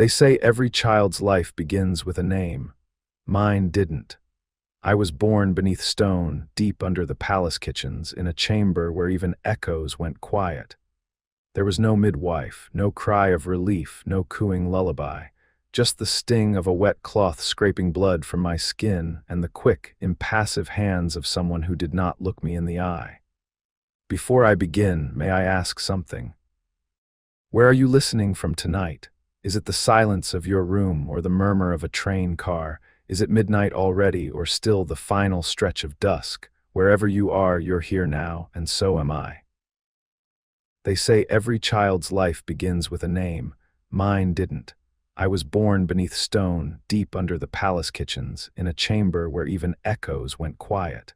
They say every child's life begins with a name. Mine didn't. I was born beneath stone, deep under the palace kitchens, in a chamber where even echoes went quiet. There was no midwife, no cry of relief, no cooing lullaby, just the sting of a wet cloth scraping blood from my skin and the quick, impassive hands of someone who did not look me in the eye. Before I begin, may I ask something? Where are you listening from tonight? Is it the silence of your room or the murmur of a train car? Is it midnight already or still the final stretch of dusk? Wherever you are, you're here now, and so am I. They say every child's life begins with a name. Mine didn't. I was born beneath stone, deep under the palace kitchens, in a chamber where even echoes went quiet.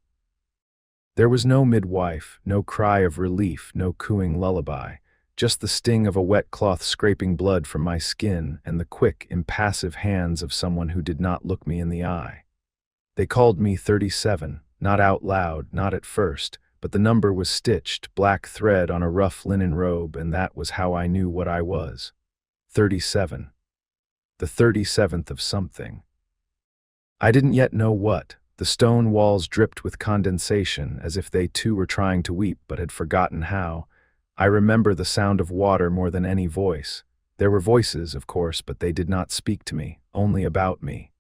There was no midwife, no cry of relief, no cooing lullaby, just the sting of a wet cloth scraping blood from my skin and the quick, impassive hands of someone who did not look me in the eye. They called me 37, not out loud, not at first, but the number was stitched, black thread on a rough linen robe, and that was how I knew what I was. 37. The 37th of something. I didn't yet know what. The stone walls dripped with condensation, as if they too were trying to weep but had forgotten how. I remember the sound of water more than any voice. There were voices, of course, but they did not speak to me, only about me.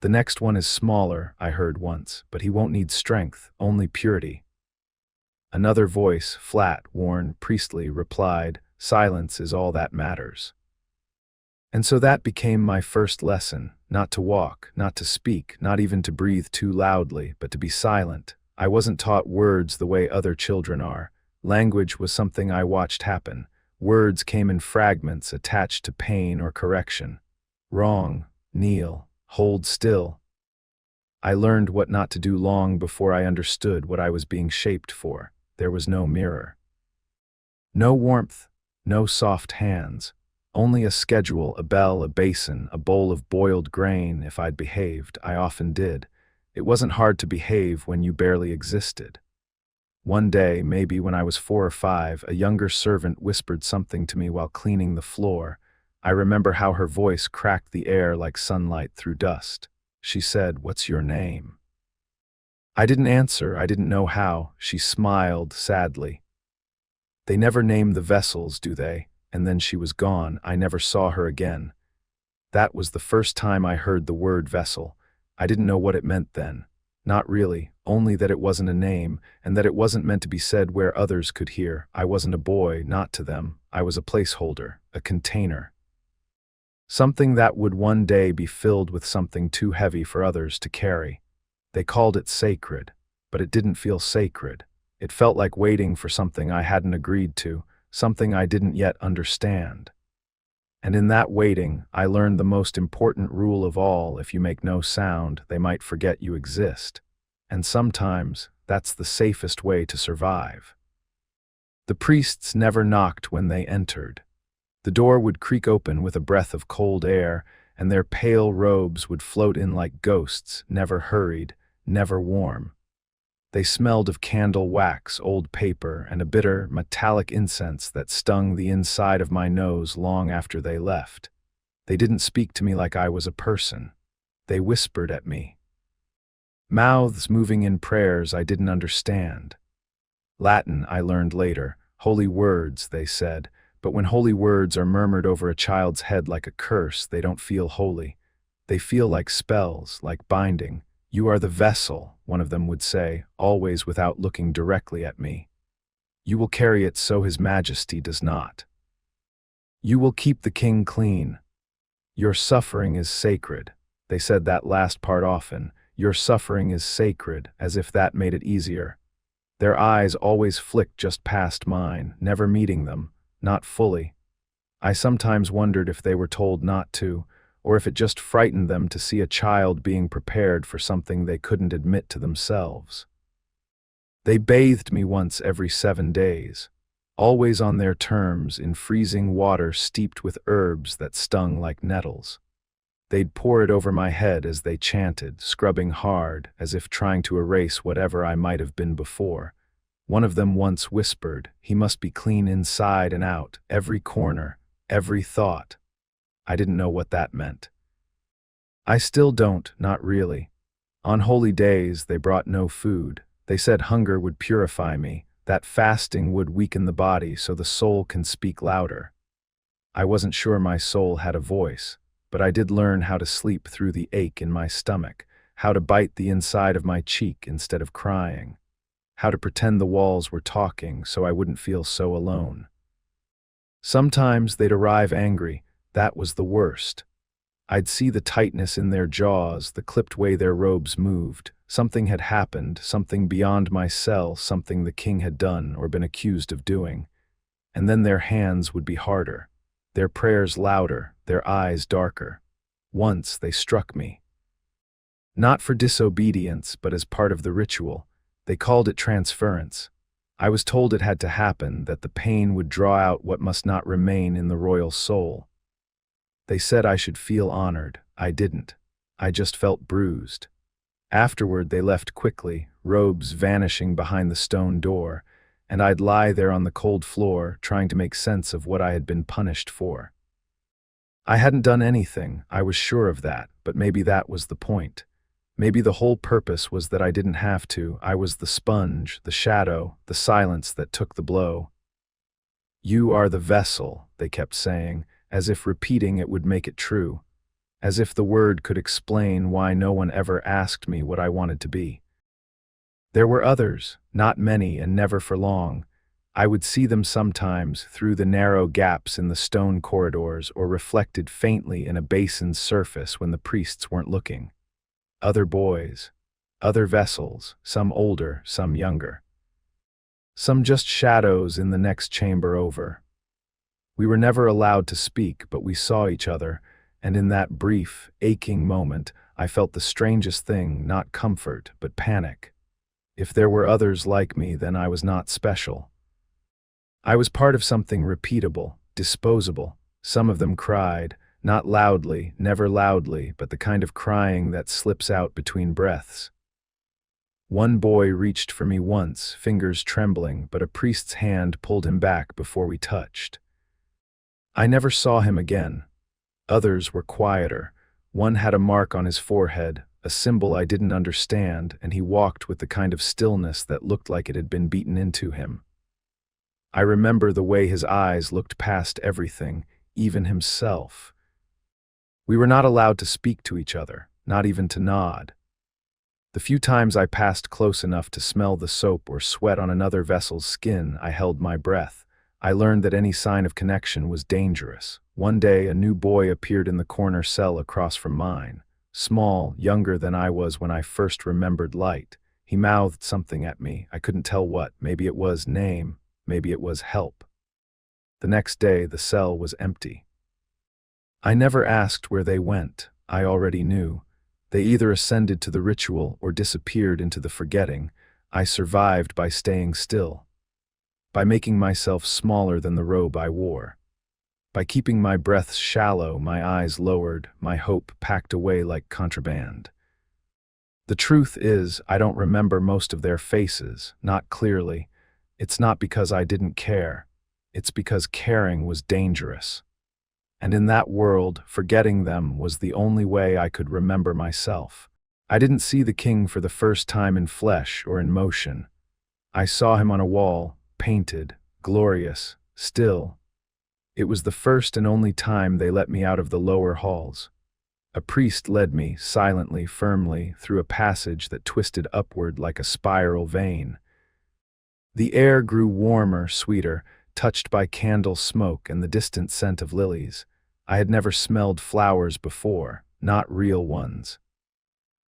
The next one is smaller, I heard once, but he won't need strength, only purity. Another voice, flat, worn, priestly, replied, silence is all that matters. And so that became my first lesson, not to walk, not to speak, not even to breathe too loudly, but to be silent. I wasn't taught words the way other children are. Language was something I watched happen. Words came in fragments attached to pain or correction. Wrong, kneel, hold still. I learned what not to do long before I understood what I was being shaped for. There was no mirror. No warmth, no soft hands. Only a schedule, a bell, a basin, a bowl of boiled grain. If I'd behaved, I often did. It wasn't hard to behave when you barely existed. One day, maybe when I was 4 or 5, a younger servant whispered something to me while cleaning the floor. I remember how her voice cracked the air like sunlight through dust. She said, "What's your name?" I didn't answer, I didn't know how. She smiled sadly. They never name the vessels, do they? And then she was gone. I never saw her again. That was the first time I heard the word vessel. I didn't know what it meant then. Not really, only that it wasn't a name, and that it wasn't meant to be said where others could hear. I wasn't a boy, not to them. I was a placeholder, a container. Something that would one day be filled with something too heavy for others to carry. They called it sacred, but it didn't feel sacred. It felt like waiting for something I hadn't agreed to, something I didn't yet understand. And in that waiting, I learned the most important rule of all: if you make no sound, they might forget you exist. And sometimes, that's the safest way to survive. The priests never knocked when they entered. The door would creak open with a breath of cold air, and their pale robes would float in like ghosts, never hurried, never warm. They smelled of candle wax, old paper, and a bitter, metallic incense that stung the inside of my nose long after they left. They didn't speak to me like I was a person. They whispered at me. Mouths moving in prayers I didn't understand. Latin, I learned later. Holy words, they said. But when holy words are murmured over a child's head like a curse, they don't feel holy. They feel like spells, like binding. You are the vessel, one of them would say, always without looking directly at me. You will carry it so His Majesty does not. You will keep the king clean. Your suffering is sacred. They said that last part often. Your suffering is sacred, as if that made it easier. Their eyes always flicked just past mine, never meeting them, not fully. I sometimes wondered if they were told not to, or if it just frightened them to see a child being prepared for something they couldn't admit to themselves. They bathed me once every 7 days, always on their terms, in freezing water steeped with herbs that stung like nettles. They'd pour it over my head as they chanted, scrubbing hard, as if trying to erase whatever I might have been before. One of them once whispered, he must be clean inside and out, every corner, every thought. I didn't know what that meant. I still don't, not really. On holy days, they brought no food. They said hunger would purify me, that fasting would weaken the body so the soul can speak louder. I wasn't sure my soul had a voice, but I did learn how to sleep through the ache in my stomach, how to bite the inside of my cheek instead of crying, how to pretend the walls were talking so I wouldn't feel so alone. Sometimes they'd arrive angry. That was the worst. I'd see the tightness in their jaws, the clipped way their robes moved. Something had happened, something beyond my cell, something the king had done or been accused of doing. And then their hands would be harder, their prayers louder, their eyes darker. Once they struck me. Not for disobedience, but as part of the ritual. They called it transference. I was told it had to happen, that the pain would draw out what must not remain in the royal soul. They said I should feel honored. I didn't. I just felt bruised. Afterward, they left quickly, robes vanishing behind the stone door, and I'd lie there on the cold floor, trying to make sense of what I had been punished for. I hadn't done anything, I was sure of that, but maybe that was the point. Maybe the whole purpose was that I didn't have to. I was the sponge, the shadow, the silence that took the blow. You are the vessel, they kept saying, as if repeating it would make it true, as if the word could explain why no one ever asked me what I wanted to be. There were others, not many and never for long. I would see them sometimes through the narrow gaps in the stone corridors or reflected faintly in a basin's surface when the priests weren't looking. Other boys, other vessels, some older, some younger. Some just shadows in the next chamber over. We were never allowed to speak, but we saw each other, and in that brief, aching moment, I felt the strangest thing, not comfort, but panic. If there were others like me, then I was not special. I was part of something repeatable, disposable. Some of them cried, not loudly, never loudly, but the kind of crying that slips out between breaths. One boy reached for me once, fingers trembling, but a priest's hand pulled him back before we touched. I never saw him again. Others were quieter. One had a mark on his forehead, a symbol I didn't understand, and he walked with the kind of stillness that looked like it had been beaten into him. I remember the way his eyes looked past everything, even himself. We were not allowed to speak to each other, not even to nod. The few times I passed close enough to smell the soap or sweat on another vessel's skin, I held my breath. I learned that any sign of connection was dangerous. One day, a new boy appeared in the corner cell across from mine. Small, younger than I was when I first remembered light. He mouthed something at me. I couldn't tell what. Maybe it was name. Maybe it was help. The next day, the cell was empty. I never asked where they went. I already knew. They either ascended to the ritual or disappeared into the forgetting. I survived by staying still. By making myself smaller than the robe I wore. By keeping my breaths shallow, my eyes lowered, my hope packed away like contraband. The truth is, I don't remember most of their faces, not clearly. It's not because I didn't care. It's because caring was dangerous. And in that world, forgetting them was the only way I could remember myself. I didn't see the king for the first time in flesh or in motion. I saw him on a wall, painted, glorious, still. It was the first and only time they let me out of the lower halls. A priest led me, silently, firmly, through a passage that twisted upward like a spiral vein. The air grew warmer, sweeter, touched by candle smoke and the distant scent of lilies. I had never smelled flowers before, not real ones.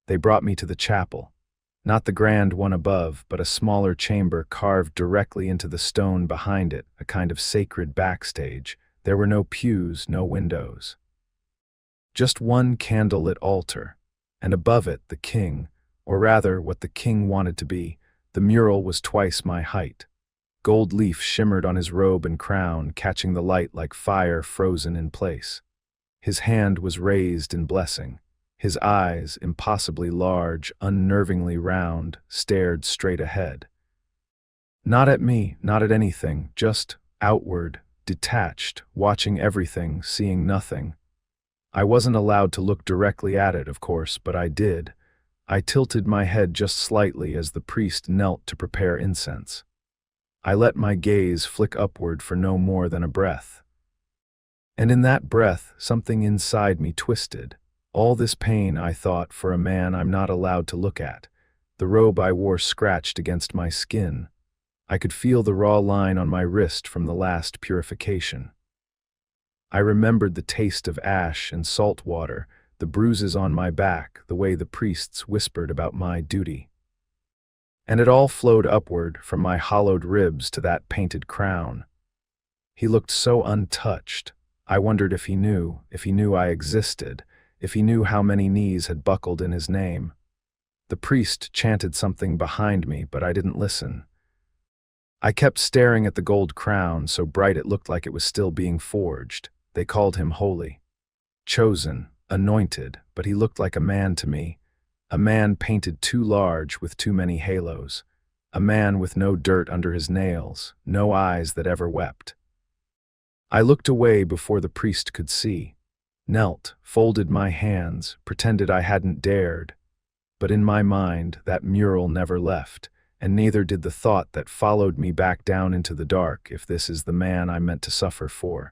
They brought me to the chapel. Not the grand one above, but a smaller chamber carved directly into the stone behind it, a kind of sacred backstage. There were no pews, no windows. Just one candlelit altar, and above it the king, or rather what the king wanted to be. The mural was twice my height. Gold leaf shimmered on his robe and crown, catching the light like fire frozen in place. His hand was raised in blessing. His eyes, impossibly large, unnervingly round, stared straight ahead. Not at me, not at anything, just outward, detached, watching everything, seeing nothing. I wasn't allowed to look directly at it, of course, but I did. I tilted my head just slightly as the priest knelt to prepare incense. I let my gaze flick upward for no more than a breath. And in that breath, something inside me twisted. All this pain, I thought, for a man I'm not allowed to look at. The robe I wore scratched against my skin. I could feel the raw line on my wrist from the last purification. I remembered the taste of ash and salt water, the bruises on my back, the way the priests whispered about my duty. And it all flowed upward from my hollowed ribs to that painted crown. He looked so untouched. I wondered if he knew I existed, if he knew how many knees had buckled in his name. The priest chanted something behind me, but I didn't listen. I kept staring at the gold crown, so bright it looked like it was still being forged. They called him holy, chosen, anointed, but he looked like a man to me. A man painted too large with too many halos. A man with no dirt under his nails, no eyes that ever wept. I looked away before the priest could see, knelt, folded my hands, pretended I hadn't dared. But in my mind, that mural never left, and neither did the thought that followed me back down into the dark. If this is the man I'm meant to suffer for,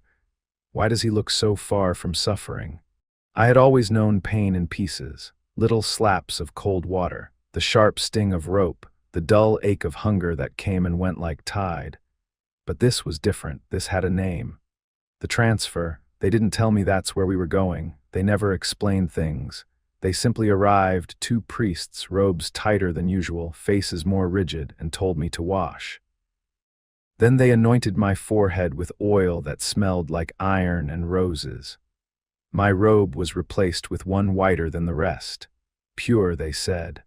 why does he look so far from suffering? I had always known pain in pieces, little slaps of cold water, the sharp sting of rope, the dull ache of hunger that came and went like tide. But this was different. This had a name. The transfer. They didn't tell me that's where we were going. They never explained things. They simply arrived, two priests, robes tighter than usual, faces more rigid, and told me to wash. Then they anointed my forehead with oil that smelled like iron and roses. My robe was replaced with one whiter than the rest. Pure, they said.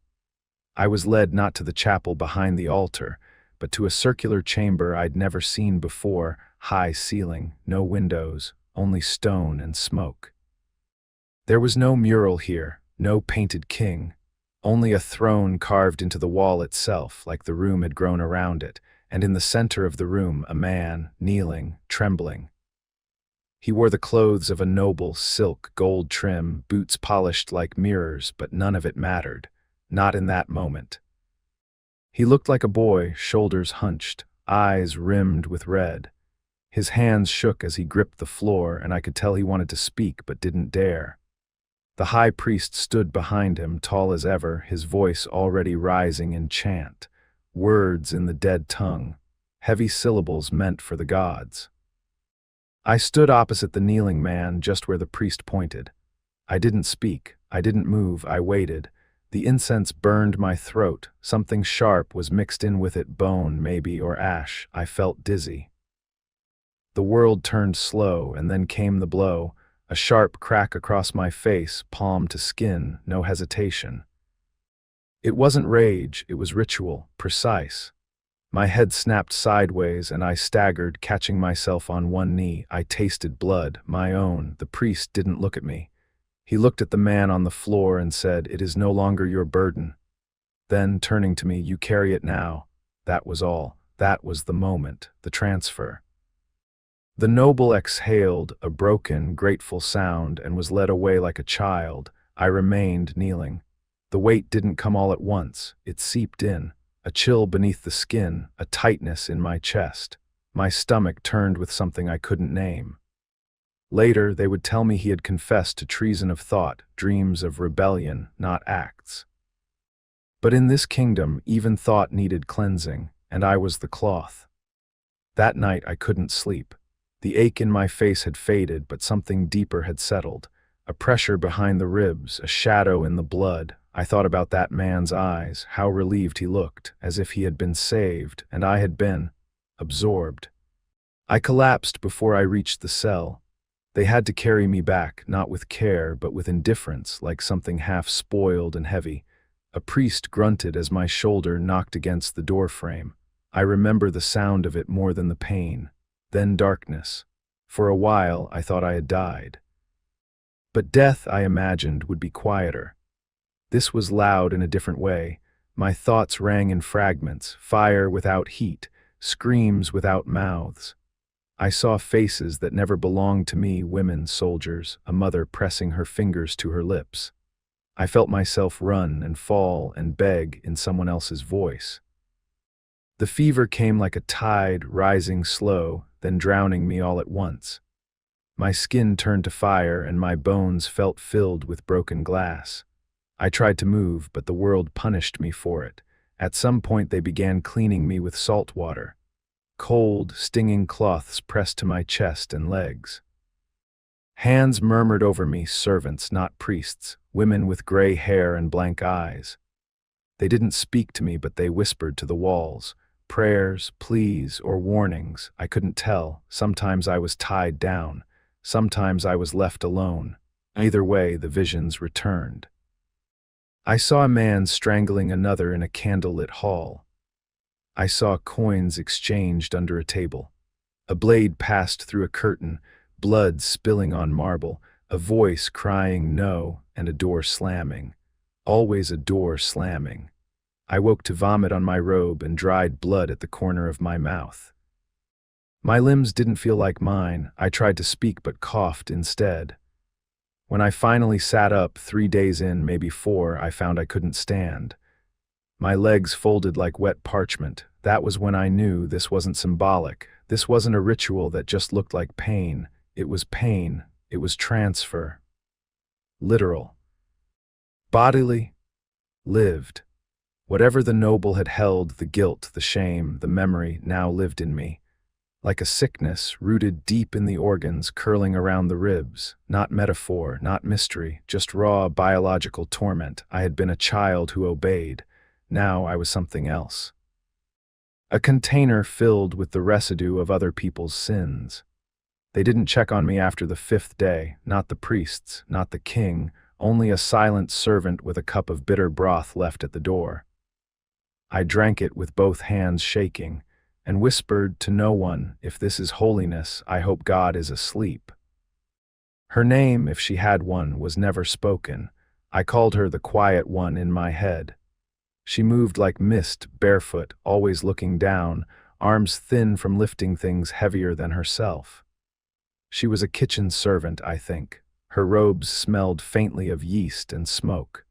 I was led not to the chapel behind the altar, but to a circular chamber I'd never seen before, high ceiling, no windows, only stone and smoke. There was no mural here, no painted king, only a throne carved into the wall itself, like the room had grown around it, and in the center of the room a man, kneeling, trembling. He wore the clothes of a noble, silk, gold trim, boots polished like mirrors, but none of it mattered, not in that moment. He looked like a boy, shoulders hunched, eyes rimmed with red. His hands shook as he gripped the floor, and I could tell he wanted to speak but didn't dare. The high priest stood behind him, tall as ever, his voice already rising in chant, words in the dead tongue, heavy syllables meant for the gods. I stood opposite the kneeling man, just where the priest pointed. I didn't speak, I didn't move, I waited. The incense burned my throat, something sharp was mixed in with it, bone maybe, or ash. I felt dizzy. The world turned slow, and then came the blow. A sharp crack across my face, palm to skin, no hesitation. It wasn't rage, it was ritual, precise. My head snapped sideways and I staggered, catching myself on one knee. I tasted blood, my own. The priest didn't look at me. He looked at the man on the floor and said, "It is no longer your burden." Then, turning to me, "You carry it now." That was all. That was the moment, the transfer. The noble exhaled a broken, grateful sound and was led away like a child. I remained kneeling. The weight didn't come all at once. It seeped in, a chill beneath the skin, a tightness in my chest. My stomach turned with something I couldn't name. Later, they would tell me he had confessed to treason of thought, dreams of rebellion, not acts. But in this kingdom, even thought needed cleansing, and I was the cloth. That night I couldn't sleep. The ache in my face had faded, but something deeper had settled. A pressure behind the ribs, a shadow in the blood. I thought about that man's eyes, how relieved he looked, as if he had been saved, and I had been absorbed. I collapsed before I reached the cell. They had to carry me back, not with care, but with indifference, like something half spoiled and heavy. A priest grunted as my shoulder knocked against the doorframe. I remember the sound of it more than the pain. Then darkness. For a while, I thought I had died. But death, I imagined, would be quieter. This was loud in a different way. My thoughts rang in fragments, fire without heat, screams without mouths. I saw faces that never belonged to me, women soldiers, a mother pressing her fingers to her lips. I felt myself run and fall and beg in someone else's voice. The fever came like a tide, rising slow, then drowning me all at once. My skin turned to fire and my bones felt filled with broken glass. I tried to move, but the world punished me for it. At some point they began cleaning me with salt water. Cold, stinging cloths pressed to my chest and legs. Hands murmured over me, servants, not priests, women with gray hair and blank eyes. They didn't speak to me, but they whispered to the walls. Prayers, pleas, or warnings, I couldn't tell. Sometimes I was tied down. Sometimes I was left alone. Either way, the visions returned. I saw a man strangling another in a candlelit hall. I saw coins exchanged under a table. A blade passed through a curtain, blood spilling on marble, a voice crying no, and a door slamming. Always a door slamming. I woke to vomit on my robe and dried blood at the corner of my mouth. My limbs didn't feel like mine. I tried to speak but coughed instead. When I finally sat up, 3 days in, maybe 4, I found I couldn't stand. My legs folded like wet parchment. That was when I knew this wasn't symbolic. This wasn't a ritual that just looked like pain. It was pain. It was transfer. Literal. Bodily. Lived. Whatever the noble had held, the guilt, the shame, the memory, now lived in me. Like a sickness, rooted deep in the organs, curling around the ribs. Not metaphor, not mystery, just raw biological torment. I had been a child who obeyed. Now I was something else. A container filled with the residue of other people's sins. They didn't check on me after the 5th day, not the priests, not the king, only a silent servant with a cup of bitter broth left at the door. I drank it with both hands shaking, and whispered to no one, if this is holiness, I hope God is asleep. Her name, if she had one, was never spoken. I called her the quiet one in my head. She moved like mist, barefoot, always looking down, arms thin from lifting things heavier than herself. She was a kitchen servant, I think. Her robes smelled faintly of yeast and smoke.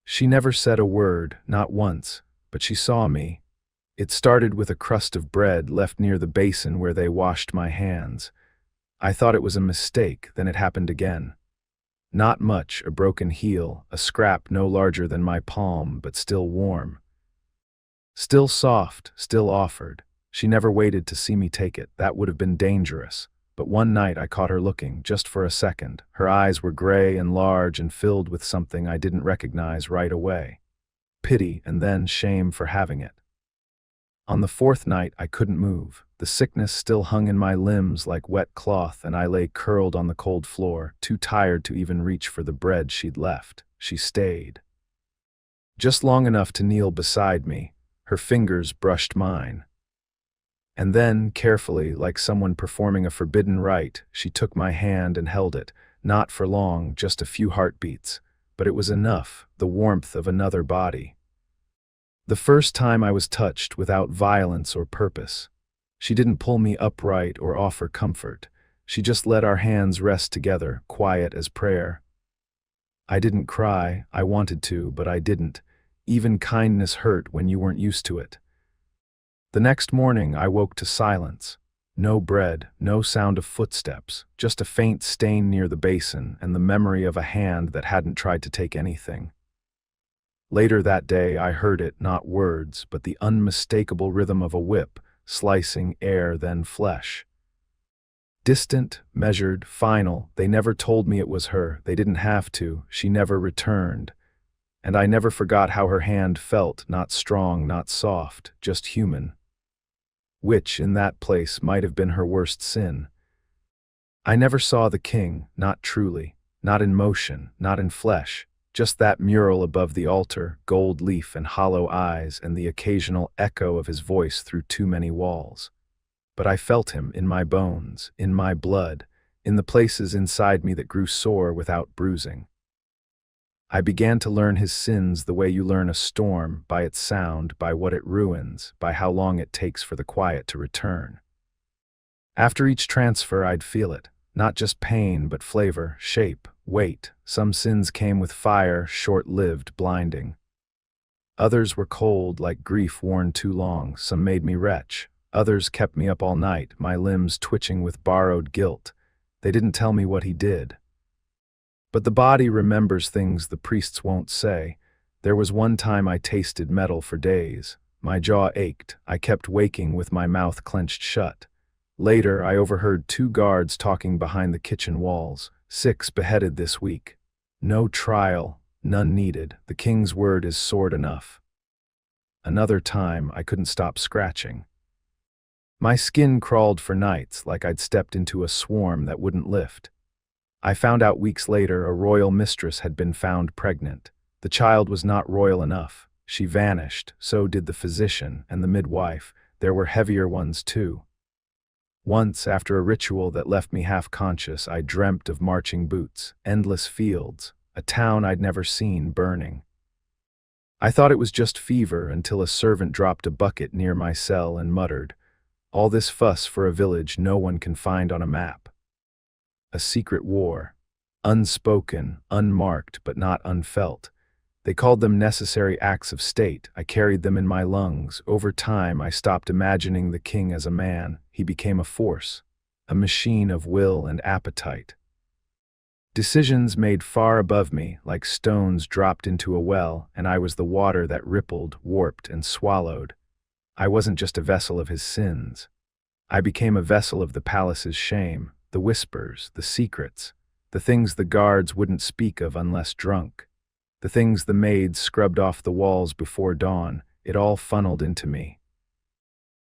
She never said a word, not once, but she saw me. It started with a crust of bread left near the basin where they washed my hands. I thought it was a mistake, then it happened again. Not much, a broken heel, a scrap no larger than my palm, but still warm. Still soft, still offered. She never waited to see me take it. That would have been dangerous. But one night I caught her looking, just for a second. Her eyes were gray and large and filled with something I didn't recognize right away. Pity and then shame for having it. On the 4th night, I couldn't move. The sickness still hung in my limbs like wet cloth, and I lay curled on the cold floor, too tired to even reach for the bread she'd left. She stayed. Just long enough to kneel beside me. Her fingers brushed mine. And then, carefully, like someone performing a forbidden rite, she took my hand and held it, not for long, just a few heartbeats. But it was enough, the warmth of another body. The first time I was touched without violence or purpose. She didn't pull me upright or offer comfort. She just let our hands rest together, quiet as prayer. I didn't cry. I wanted to, but I didn't. Even kindness hurt when you weren't used to it. The next morning I woke to silence. No bread, no sound of footsteps, just a faint stain near the basin and the memory of a hand that hadn't tried to take anything. Later that day I heard it, not words, but the unmistakable rhythm of a whip, slicing air then flesh. Distant, measured, final. They never told me it was her. They didn't have to. She never returned. And I never forgot how her hand felt, not strong, not soft, just human. Which, in that place, might have been her worst sin. I never saw the king, not truly, not in motion, not in flesh. Just that mural above the altar, gold leaf and hollow eyes, and the occasional echo of his voice through too many walls. But I felt him in my bones, in my blood, in the places inside me that grew sore without bruising. I began to learn his sins the way you learn a storm, by its sound, by what it ruins, by how long it takes for the quiet to return. After each transfer, I'd feel it. Not just pain, but flavor, shape, weight. Some sins came with fire, short-lived, blinding. Others were cold, like grief worn too long. Some made me retch. Others kept me up all night, my limbs twitching with borrowed guilt. They didn't tell me what he did. But the body remembers things the priests won't say. There was one time I tasted metal for days. My jaw ached. I kept waking with my mouth clenched shut. Later, I overheard 2 guards talking behind the kitchen walls. 6 beheaded this week. No trial, none needed. The king's word is sword enough. Another time, I couldn't stop scratching. My skin crawled for nights like I'd stepped into a swarm that wouldn't lift. I found out weeks later a royal mistress had been found pregnant. The child was not royal enough. She vanished, so did the physician and the midwife. There were heavier ones too. Once, after a ritual that left me half-conscious, I dreamt of marching boots, endless fields, a town I'd never seen burning. I thought it was just fever until a servant dropped a bucket near my cell and muttered, "All this fuss for a village no one can find on a map." A secret war, unspoken, unmarked, but not unfelt. They called them necessary acts of state. I carried them in my lungs. Over time, I stopped imagining the king as a man. He became a force, a machine of will and appetite. Decisions made far above me, like stones dropped into a well, and I was the water that rippled, warped, and swallowed. I wasn't just a vessel of his sins. I became a vessel of the palace's shame, the whispers, the secrets, the things the guards wouldn't speak of unless drunk. The things the maids scrubbed off the walls before dawn, it all funneled into me.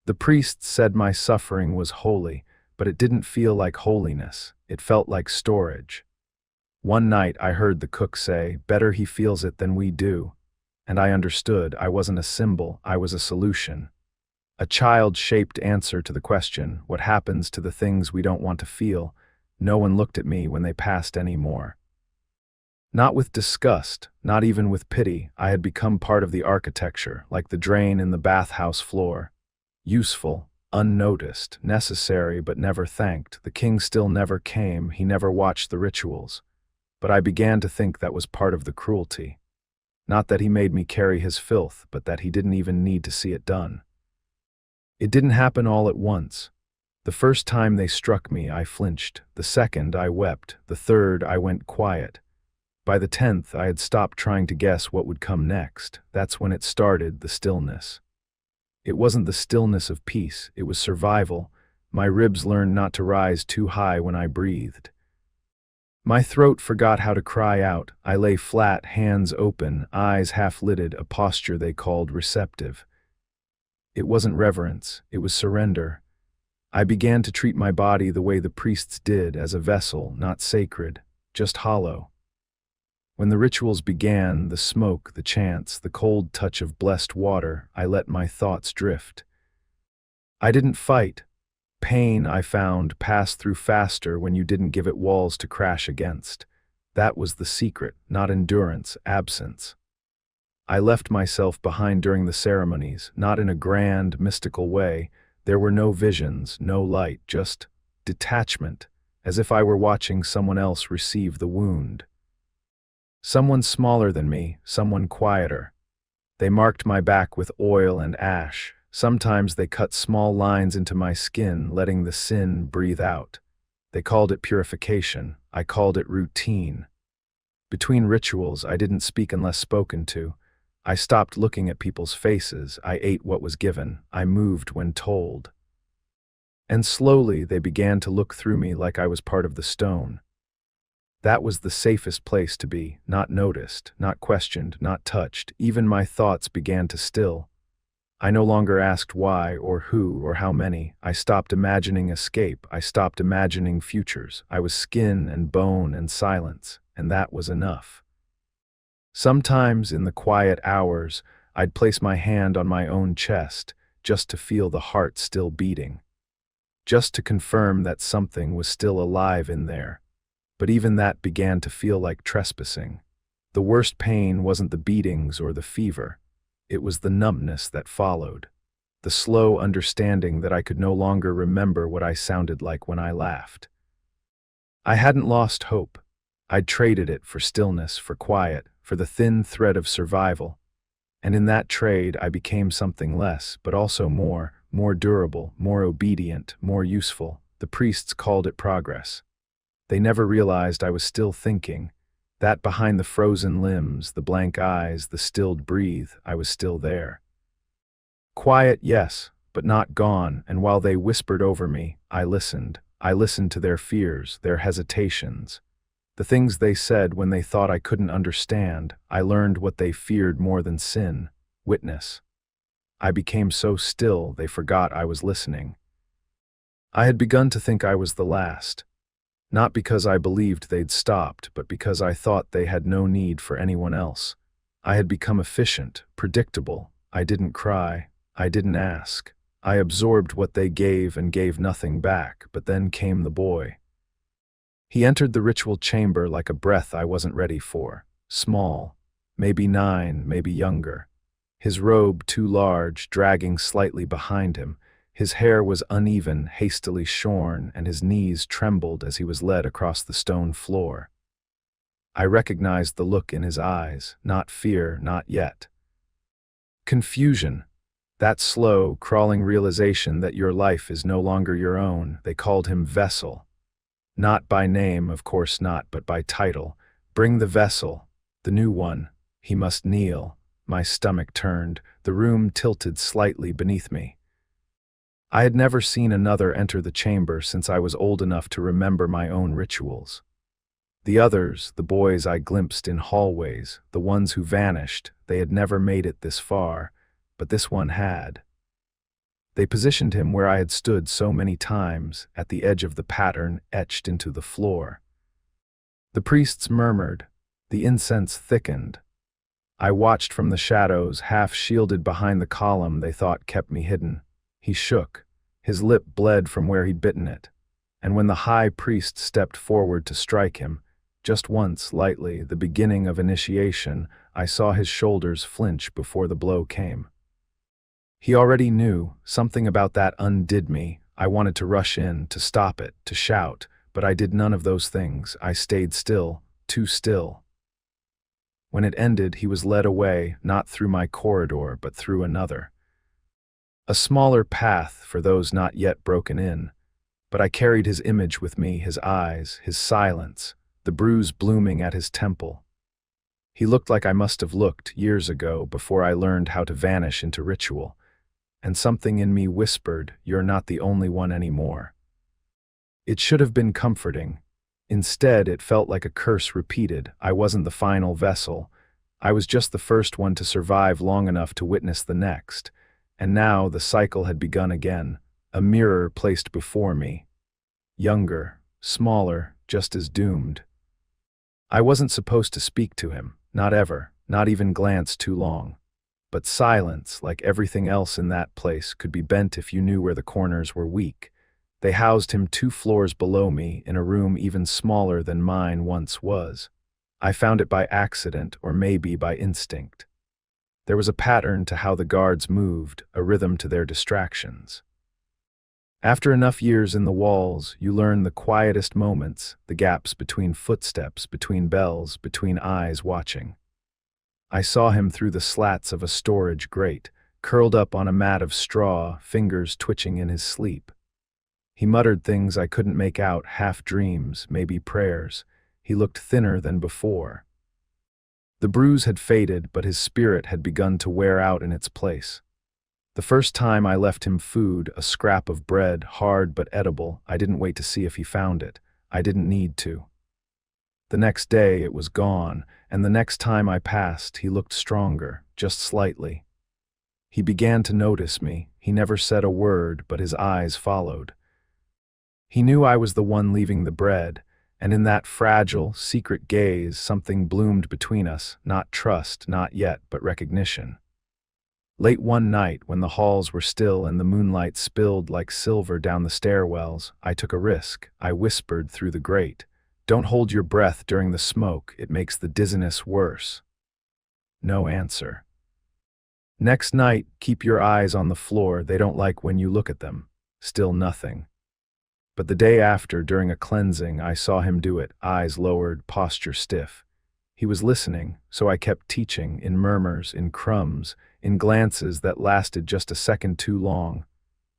The priests said my suffering was holy, but it didn't feel like holiness. It felt like storage. One night I heard the cook say, "Better he feels it than we do." And I understood. I wasn't a symbol, I was a solution. A child-shaped answer to the question, what happens to the things we don't want to feel? No one looked at me when they passed anymore. Not with disgust, not even with pity. I had become part of the architecture, like the drain in the bathhouse floor. Useful, unnoticed, necessary but never thanked. The king still never came, he never watched the rituals. But I began to think that was part of the cruelty. Not that he made me carry his filth, but that he didn't even need to see it done. It didn't happen all at once. The first time they struck me, I flinched. The second, I wept. The third, I went quiet. By the 10th, I had stopped trying to guess what would come next. That's when it started, the stillness. It wasn't the stillness of peace, it was survival. My ribs learned not to rise too high when I breathed. My throat forgot how to cry out. I lay flat, hands open, eyes half-lidded, a posture they called receptive. It wasn't reverence, it was surrender. I began to treat my body the way the priests did, as a vessel, not sacred, just hollow. When the rituals began, the smoke, the chants, the cold touch of blessed water, I let my thoughts drift. I didn't fight. Pain, I found, passed through faster when you didn't give it walls to crash against. That was the secret, not endurance, absence. I left myself behind during the ceremonies, not in a grand, mystical way. There were no visions, no light, just detachment, as if I were watching someone else receive the wound. Someone smaller than me, someone quieter. They marked my back with oil and ash. Sometimes they cut small lines into my skin, letting the sin breathe out. They called it purification. I called it routine. Between rituals, I didn't speak unless spoken to. I stopped looking at people's faces. I ate what was given. I moved when told. And slowly they began to look through me like I was part of the stone. That was the safest place to be, not noticed, not questioned, not touched. Even my thoughts began to still. I no longer asked why or who or how many. I stopped imagining escape. I stopped imagining futures. I was skin and bone and silence, and that was enough. Sometimes, in the quiet hours, I'd place my hand on my own chest, just to feel the heart still beating. Just to confirm that something was still alive in there. But even that began to feel like trespassing. The worst pain wasn't the beatings or the fever. It was the numbness that followed. the slow understanding that I could no longer remember what I sounded like when I laughed. I hadn't lost hope. I'd traded it for stillness, for quiet, for the thin thread of survival. And in that trade, I became something less, but also more durable, more obedient, more useful. The priests called it progress. They never realized I was still thinking, that behind the frozen limbs, the blank eyes, the stilled breathe, I was still there. Quiet, yes, but not gone, and while they whispered over me, I listened. I listened to their fears, their hesitations. The things they said when they thought I couldn't understand. I learned what they feared more than sin: witness. I became so still they forgot I was listening. I had begun to think I was the last. Not because I believed they'd stopped, but because I thought they had no need for anyone else. I had become efficient, predictable. I didn't cry. I didn't ask. I absorbed what they gave and gave nothing back, but then came the boy. He entered the ritual chamber like a breath I wasn't ready for. Small, maybe 9, maybe younger. His robe too large, dragging slightly behind him. His hair was uneven, hastily shorn, and his knees trembled as he was led across the stone floor. I recognized the look in his eyes, not fear, not yet. Confusion. That slow, crawling realization that your life is no longer your own. They called him Vessel. Not by name, of course not, but by title. Bring the vessel, the new one. He must kneel. My stomach turned. The room tilted slightly beneath me. I had never seen another enter the chamber since I was old enough to remember my own rituals. The others, the boys I glimpsed in hallways, the ones who vanished, they had never made it this far, but this one had. They positioned him where I had stood so many times, at the edge of the pattern etched into the floor. The priests murmured. The incense thickened. I watched from the shadows, half shielded behind the column they thought kept me hidden. He shook. His lip bled from where he'd bitten it. And when the high priest stepped forward to strike him, just once, lightly, the beginning of initiation, I saw his shoulders flinch before the blow came. He already knew. Something about that undid me. I wanted to rush in, to stop it, to shout, but I did none of those things. I stayed still, too still. When it ended, he was led away, not through my corridor, but through another. A smaller path for those not yet broken in, but I carried his image with me, his eyes, his silence, the bruise blooming at his temple. He looked like I must have looked years ago before I learned how to vanish into ritual. And something in me whispered, "You're not the only one anymore." It should have been comforting. Instead, it felt like a curse repeated. I wasn't the final vessel. I was just the first one to survive long enough to witness the next. And now the cycle had begun again, a mirror placed before me. Younger, smaller, just as doomed. I wasn't supposed to speak to him, not ever, not even glance too long. But silence, like everything else in that place, could be bent if you knew where the corners were weak. They housed him 2 floors below me, in a room even smaller than mine once was. I found it by accident, or maybe by instinct. There was a pattern to how the guards moved, a rhythm to their distractions. After enough years in the walls, you learn the quietest moments, the gaps between footsteps, between bells, between eyes watching. I saw him through the slats of a storage grate, curled up on a mat of straw, fingers twitching in his sleep. He muttered things I couldn't make out, half dreams, maybe prayers. He looked thinner than before. The bruise had faded, but his spirit had begun to wear out in its place. The first time I left him food, a scrap of bread, hard but edible, I didn't wait to see if he found it. I didn't need to. The next day it was gone, and the next time I passed, he looked stronger, just slightly. He began to notice me. He never said a word, but his eyes followed. He knew I was the one leaving the bread, and in that fragile, secret gaze, something bloomed between us, not trust, not yet, but recognition. Late one night, when the halls were still and the moonlight spilled like silver down the stairwells, I took a risk. I whispered through the grate, "Don't hold your breath during the smoke, it makes the dizziness worse." No answer. Next night, keep your eyes on the floor, they don't like when you look at them. Still nothing. But the day after, during a cleansing, I saw him do it, eyes lowered, posture stiff. He was listening, so I kept teaching, in murmurs, in crumbs, in glances that lasted just a second too long.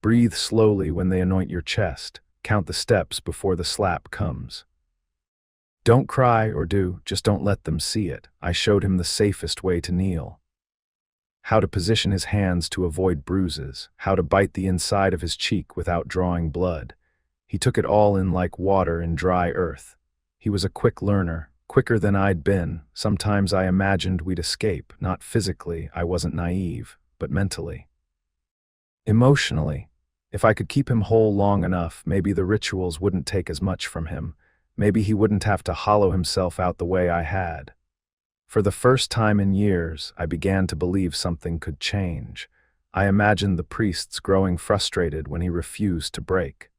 Breathe slowly when they anoint your chest. Count the steps before the slap comes. Don't cry or just don't let them see it. I showed him the safest way to kneel. How to position his hands to avoid bruises, how to bite the inside of his cheek without drawing blood. He took it all in like water in dry earth. He was a quick learner, quicker than I'd been. Sometimes I imagined we'd escape, not physically, I wasn't naive, but mentally. Emotionally, if I could keep him whole long enough, maybe the rituals wouldn't take as much from him. Maybe he wouldn't have to hollow himself out the way I had. For the first time in years, I began to believe something could change. I imagined the priests growing frustrated when he refused to break.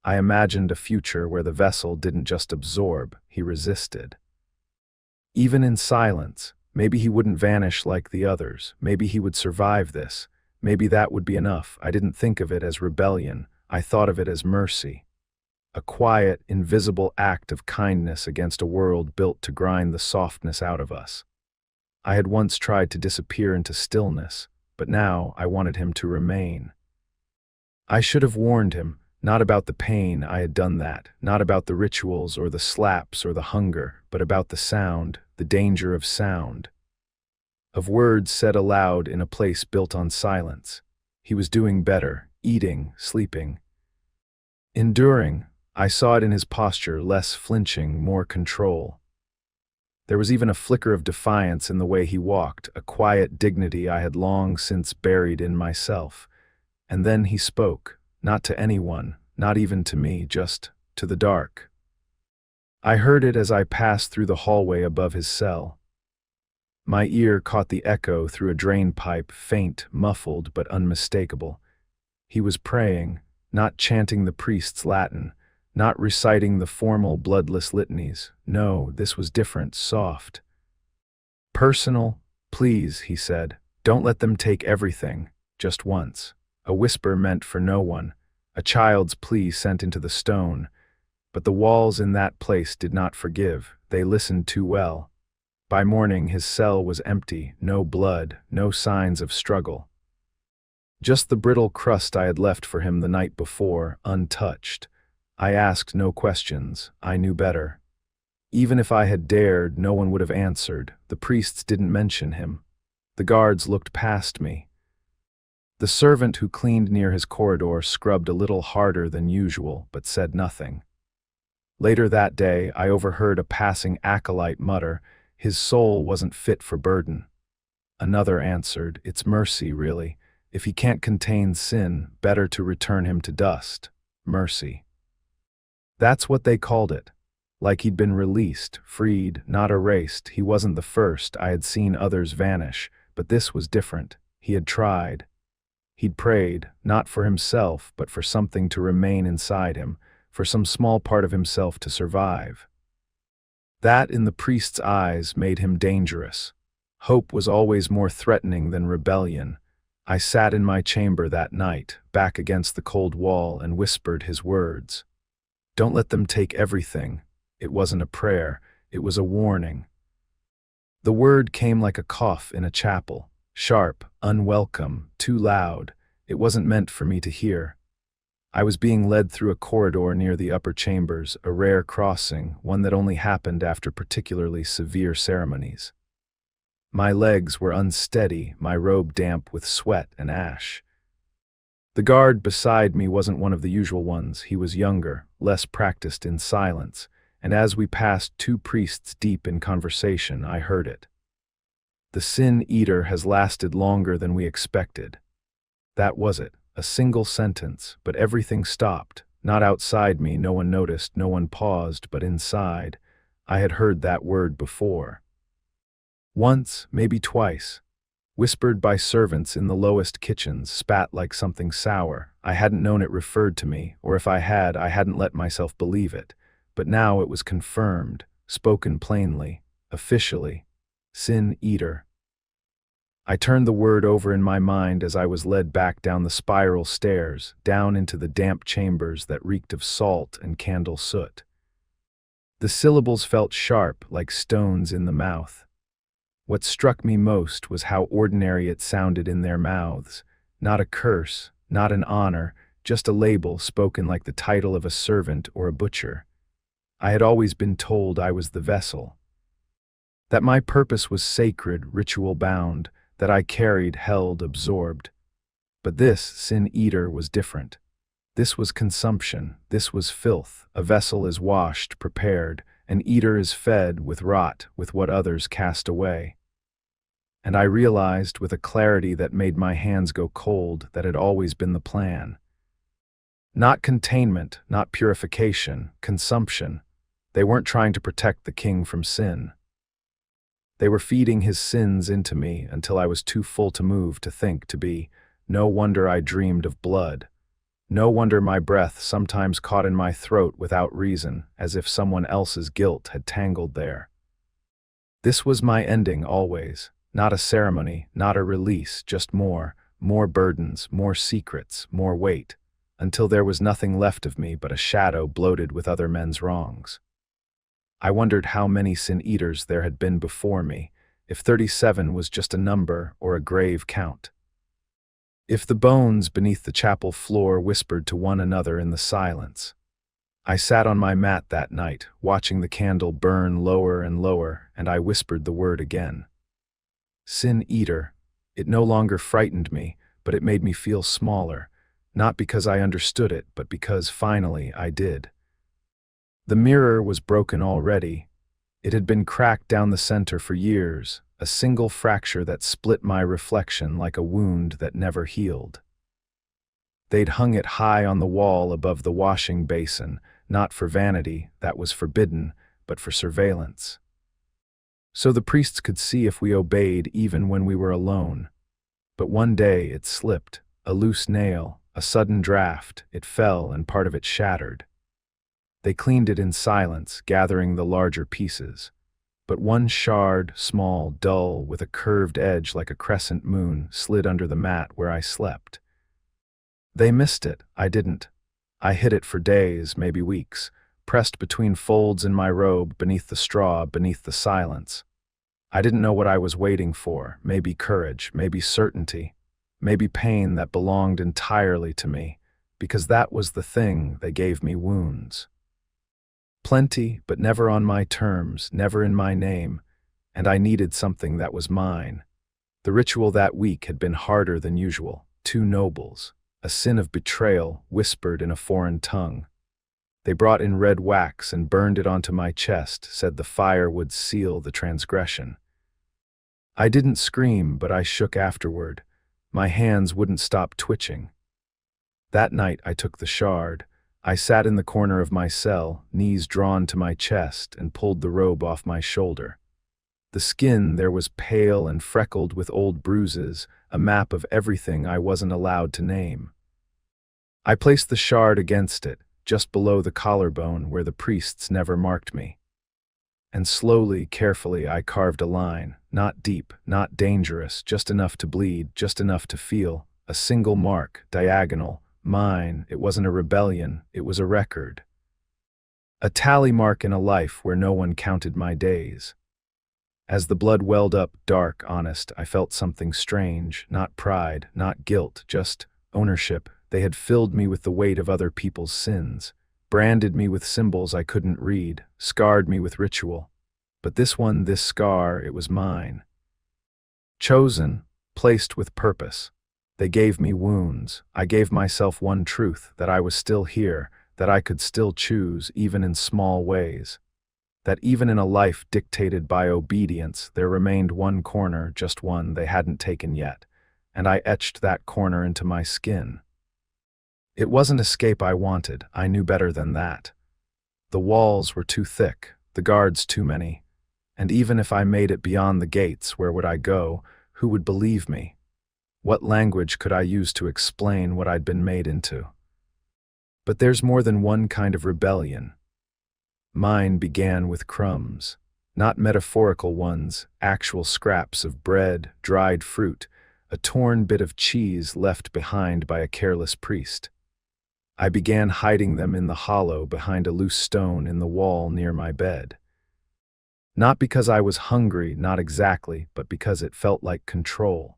I imagined a future where the vessel didn't just absorb, he resisted. Even in silence, maybe he wouldn't vanish like the others. Maybe he would survive this. Maybe that would be enough. I didn't think of it as rebellion. I thought of it as mercy. A quiet, invisible act of kindness against a world built to grind the softness out of us. I had once tried to disappear into stillness, but now I wanted him to remain. I should have warned him, not about the pain, I had done that, not about the rituals or the slaps or the hunger, but about the sound, the danger of sound. Of words said aloud in a place built on silence. He was doing better, eating, sleeping. Enduring. I saw it in his posture, less flinching, more control. There was even a flicker of defiance in the way he walked, a quiet dignity I had long since buried in myself. And then he spoke, not to anyone, not even to me, just to the dark. I heard it as I passed through the hallway above his cell. My ear caught the echo through a drain pipe, faint, muffled, but unmistakable. He was praying, not chanting the priest's Latin, not reciting the formal bloodless litanies. No, this was different, soft. Personal, please, he said. Don't let them take everything, just once. A whisper meant for no one, a child's plea sent into the stone. But the walls in that place did not forgive. They listened too well. By morning his cell was empty, no blood, no signs of struggle. Just the brittle crust I had left for him the night before, untouched. I asked no questions. I knew better. Even if I had dared, no one would have answered. The priests didn't mention him. The guards looked past me. The servant who cleaned near his corridor scrubbed a little harder than usual, but said nothing. Later that day, I overheard a passing acolyte mutter, his soul wasn't fit for burden. Another answered, it's mercy, really. If he can't contain sin, better to return him to dust. Mercy. That's what they called it. Like he'd been released, freed, not erased. He wasn't the first. I had seen others vanish, but this was different. He had tried. He'd prayed, not for himself, but for something to remain inside him, for some small part of himself to survive. That, in the priest's eyes, made him dangerous. Hope was always more threatening than rebellion. I sat in my chamber that night, back against the cold wall, and whispered his words. Don't let them take everything. It wasn't a prayer, it was a warning. The word came like a cough in a chapel. Sharp, unwelcome, too loud. It wasn't meant for me to hear. I was being led through a corridor near the upper chambers, a rare crossing, one that only happened after particularly severe ceremonies. My legs were unsteady, my robe damp with sweat and ash. The guard beside me wasn't one of the usual ones. He was younger, less practiced in silence, and as we passed two priests deep in conversation, I heard it. The Sin Eater has lasted longer than we expected. That was it, a single sentence, but everything stopped. Not outside me, no one noticed, no one paused, but inside. I had heard that word before. Once, maybe twice. Whispered by servants in the lowest kitchens, spat like something sour. I hadn't known it referred to me, or if I had, I hadn't let myself believe it. But now it was confirmed, spoken plainly, officially. Sin Eater. I turned the word over in my mind as I was led back down the spiral stairs, down into the damp chambers that reeked of salt and candle soot. The syllables felt sharp, like stones in the mouth. What struck me most was how ordinary it sounded in their mouths. Not a curse, not an honor, just a label spoken like the title of a servant or a butcher. I had always been told I was the vessel, that my purpose was sacred, ritual-bound, that I carried, held, absorbed. But this, Sin Eater, was different. This was consumption, this was filth. A vessel is washed, prepared. An eater is fed with rot, with what others cast away. And I realized with a clarity that made my hands go cold that had always been the plan. Not containment, not purification, consumption. They weren't trying to protect the king from sin. They were feeding his sins into me until I was too full to move, to think, to be. No wonder I dreamed of blood. No wonder my breath sometimes caught in my throat without reason, as if someone else's guilt had tangled there. This was my ending always. Not a ceremony, not a release, just more burdens, more secrets, more weight, until there was nothing left of me but a shadow bloated with other men's wrongs. I wondered how many Sin Eaters there had been before me, if 37 was just a number or a grave count. If the bones beneath the chapel floor whispered to one another in the silence. I sat on my mat that night, watching the candle burn lower and lower, and I whispered the word again. Sin Eater. It no longer frightened me, but it made me feel smaller, not because I understood it, but because finally I did. The mirror was broken already. It had been cracked down the center for years, a single fracture that split my reflection like a wound that never healed. They'd hung it high on the wall above the washing basin, not for vanity, that was forbidden, but for surveillance. So the priests could see if we obeyed even when we were alone. But one day it slipped, a loose nail, a sudden draft, it fell and part of it shattered. They cleaned it in silence, gathering the larger pieces. But one shard, small, dull, with a curved edge like a crescent moon, slid under the mat where I slept. They missed it, I didn't. I hid it for days, maybe weeks, pressed between folds in my robe, beneath the straw, beneath the silence. I didn't know what I was waiting for, maybe courage, maybe certainty, maybe pain that belonged entirely to me, because that was the thing they gave me wounds. Plenty, but never on my terms, never in my name, and I needed something that was mine. The ritual that week had been harder than usual, 2 nobles, a sin of betrayal whispered in a foreign tongue. They brought in red wax and burned it onto my chest, said the fire would seal the transgression. I didn't scream, but I shook afterward. My hands wouldn't stop twitching. That night I took the shard. I sat in the corner of my cell, knees drawn to my chest, and pulled the robe off my shoulder. The skin there was pale and freckled with old bruises, a map of everything I wasn't allowed to name. I placed the shard against it, just below the collarbone where the priests never marked me. And slowly, carefully, I carved a line, not deep, not dangerous, just enough to bleed, just enough to feel, a single mark, diagonal, mine. It wasn't a rebellion, it was a record. A tally mark in a life where no one counted my days. As the blood welled up, dark, honest, I felt something strange, not pride, not guilt, just ownership. They had filled me with the weight of other people's sins, branded me with symbols I couldn't read, scarred me with ritual. But this one, this scar, it was mine. Chosen, placed with purpose. They gave me wounds. I gave myself one truth, that I was still here, that I could still choose, even in small ways. That even in a life dictated by obedience, there remained one corner, just one, they hadn't taken yet, and I etched that corner into my skin. It wasn't escape I wanted, I knew better than that. The walls were too thick, the guards too many, and even if I made it beyond the gates, where would I go? Who would believe me? What language could I use to explain what I'd been made into? But there's more than one kind of rebellion. Mine began with crumbs. Not metaphorical ones, actual scraps of bread, dried fruit, a torn bit of cheese left behind by a careless priest. I began hiding them in the hollow behind a loose stone in the wall near my bed. Not because I was hungry, not exactly, but because it felt like control.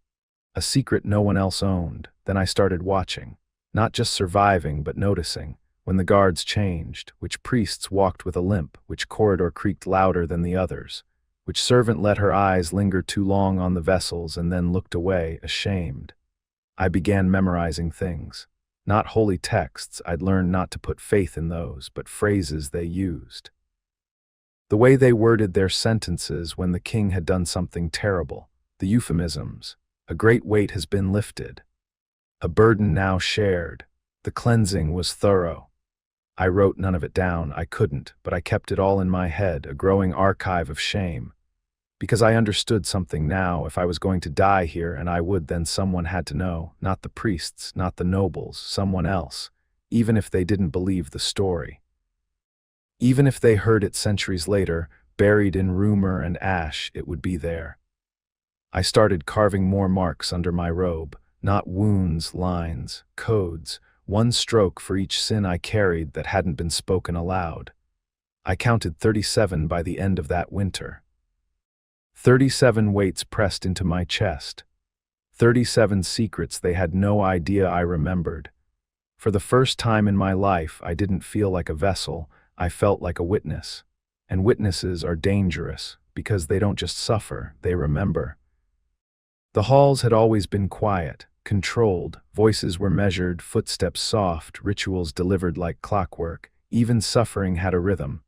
A secret no one else owned. Then I started watching. Not just surviving, but noticing. When the guards changed, which priests walked with a limp, which corridor creaked louder than the others, which servant let her eyes linger too long on the vessels and then looked away, ashamed. I began memorizing things. Not holy texts, I'd learned not to put faith in those, but phrases they used. The way they worded their sentences when the king had done something terrible, the euphemisms. A great weight has been lifted. A burden now shared. The cleansing was thorough. I wrote none of it down, I couldn't, but I kept it all in my head, a growing archive of shame. Because I understood something now, if I was going to die here and I would, then someone had to know, not the priests, not the nobles, someone else, even if they didn't believe the story. Even if they heard it centuries later, buried in rumor and ash, it would be there. I started carving more marks under my robe, not wounds, lines, codes, one stroke for each sin I carried that hadn't been spoken aloud. I counted 37 by the end of that winter. 37 weights pressed into my chest. 37 secrets they had no idea I remembered. For the first time in my life, I didn't feel like a vessel, I felt like a witness. And witnesses are dangerous, because they don't just suffer, they remember. The halls had always been quiet, controlled, voices were measured, footsteps soft, rituals delivered like clockwork, even suffering had a rhythm.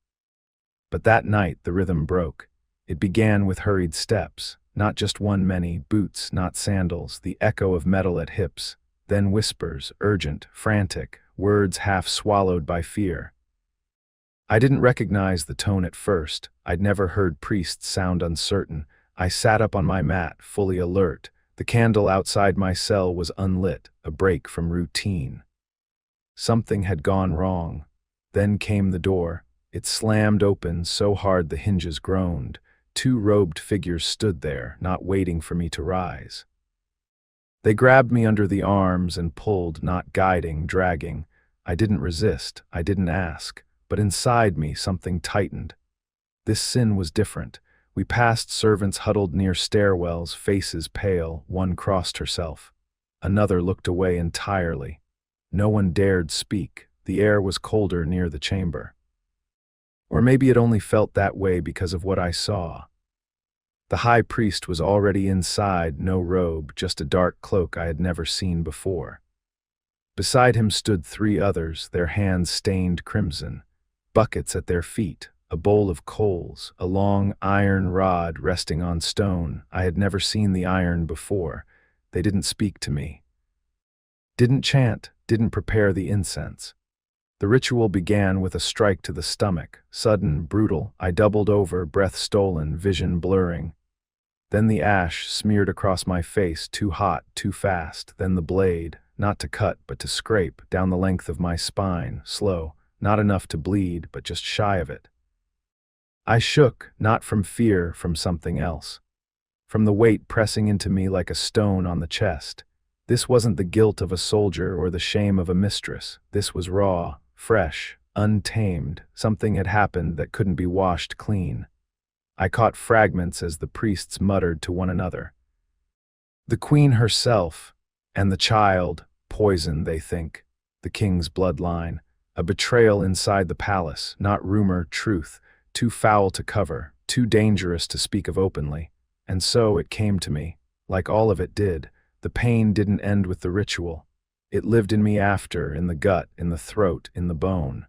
But that night the rhythm broke. It began with hurried steps, not just one many, boots, not sandals, the echo of metal at hips, then whispers, urgent, frantic, words half swallowed by fear. I didn't recognize the tone at first, I'd never heard priests sound uncertain. I sat up on my mat, fully alert. The candle outside my cell was unlit, a break from routine. Something had gone wrong. Then came the door. It slammed open so hard the hinges groaned. Two robed figures stood there, not waiting for me to rise. They grabbed me under the arms and pulled, not guiding, dragging. I didn't resist, I didn't ask, but inside me something tightened. This sin was different. We passed servants huddled near stairwells, faces pale. One crossed herself. Another looked away entirely. No one dared speak. The air was colder near the chamber. Or maybe it only felt that way because of what I saw. The high priest was already inside, no robe, just a dark cloak I had never seen before. Beside him stood 3 others, their hands stained crimson, buckets at their feet. A bowl of coals, a long iron rod resting on stone. I had never seen the iron before. They didn't speak to me. Didn't chant, didn't prepare the incense. The ritual began with a strike to the stomach, sudden, brutal. I doubled over, breath stolen, vision blurring. Then the ash smeared across my face, too hot, too fast. Then the blade, not to cut, but to scrape, down the length of my spine, slow, not enough to bleed, but just shy of it. I shook, not from fear, from something else. From the weight pressing into me like a stone on the chest. This wasn't the guilt of a soldier or the shame of a mistress. This was raw, fresh, untamed. Something had happened that couldn't be washed clean. I caught fragments as the priests muttered to one another. The queen herself, and the child, poison, they think. The king's bloodline. A betrayal inside the palace, not rumor, truth. Too foul to cover, too dangerous to speak of openly. And so it came to me, like all of it did. The pain didn't end with the ritual. It lived in me after, in the gut, in the throat, in the bone.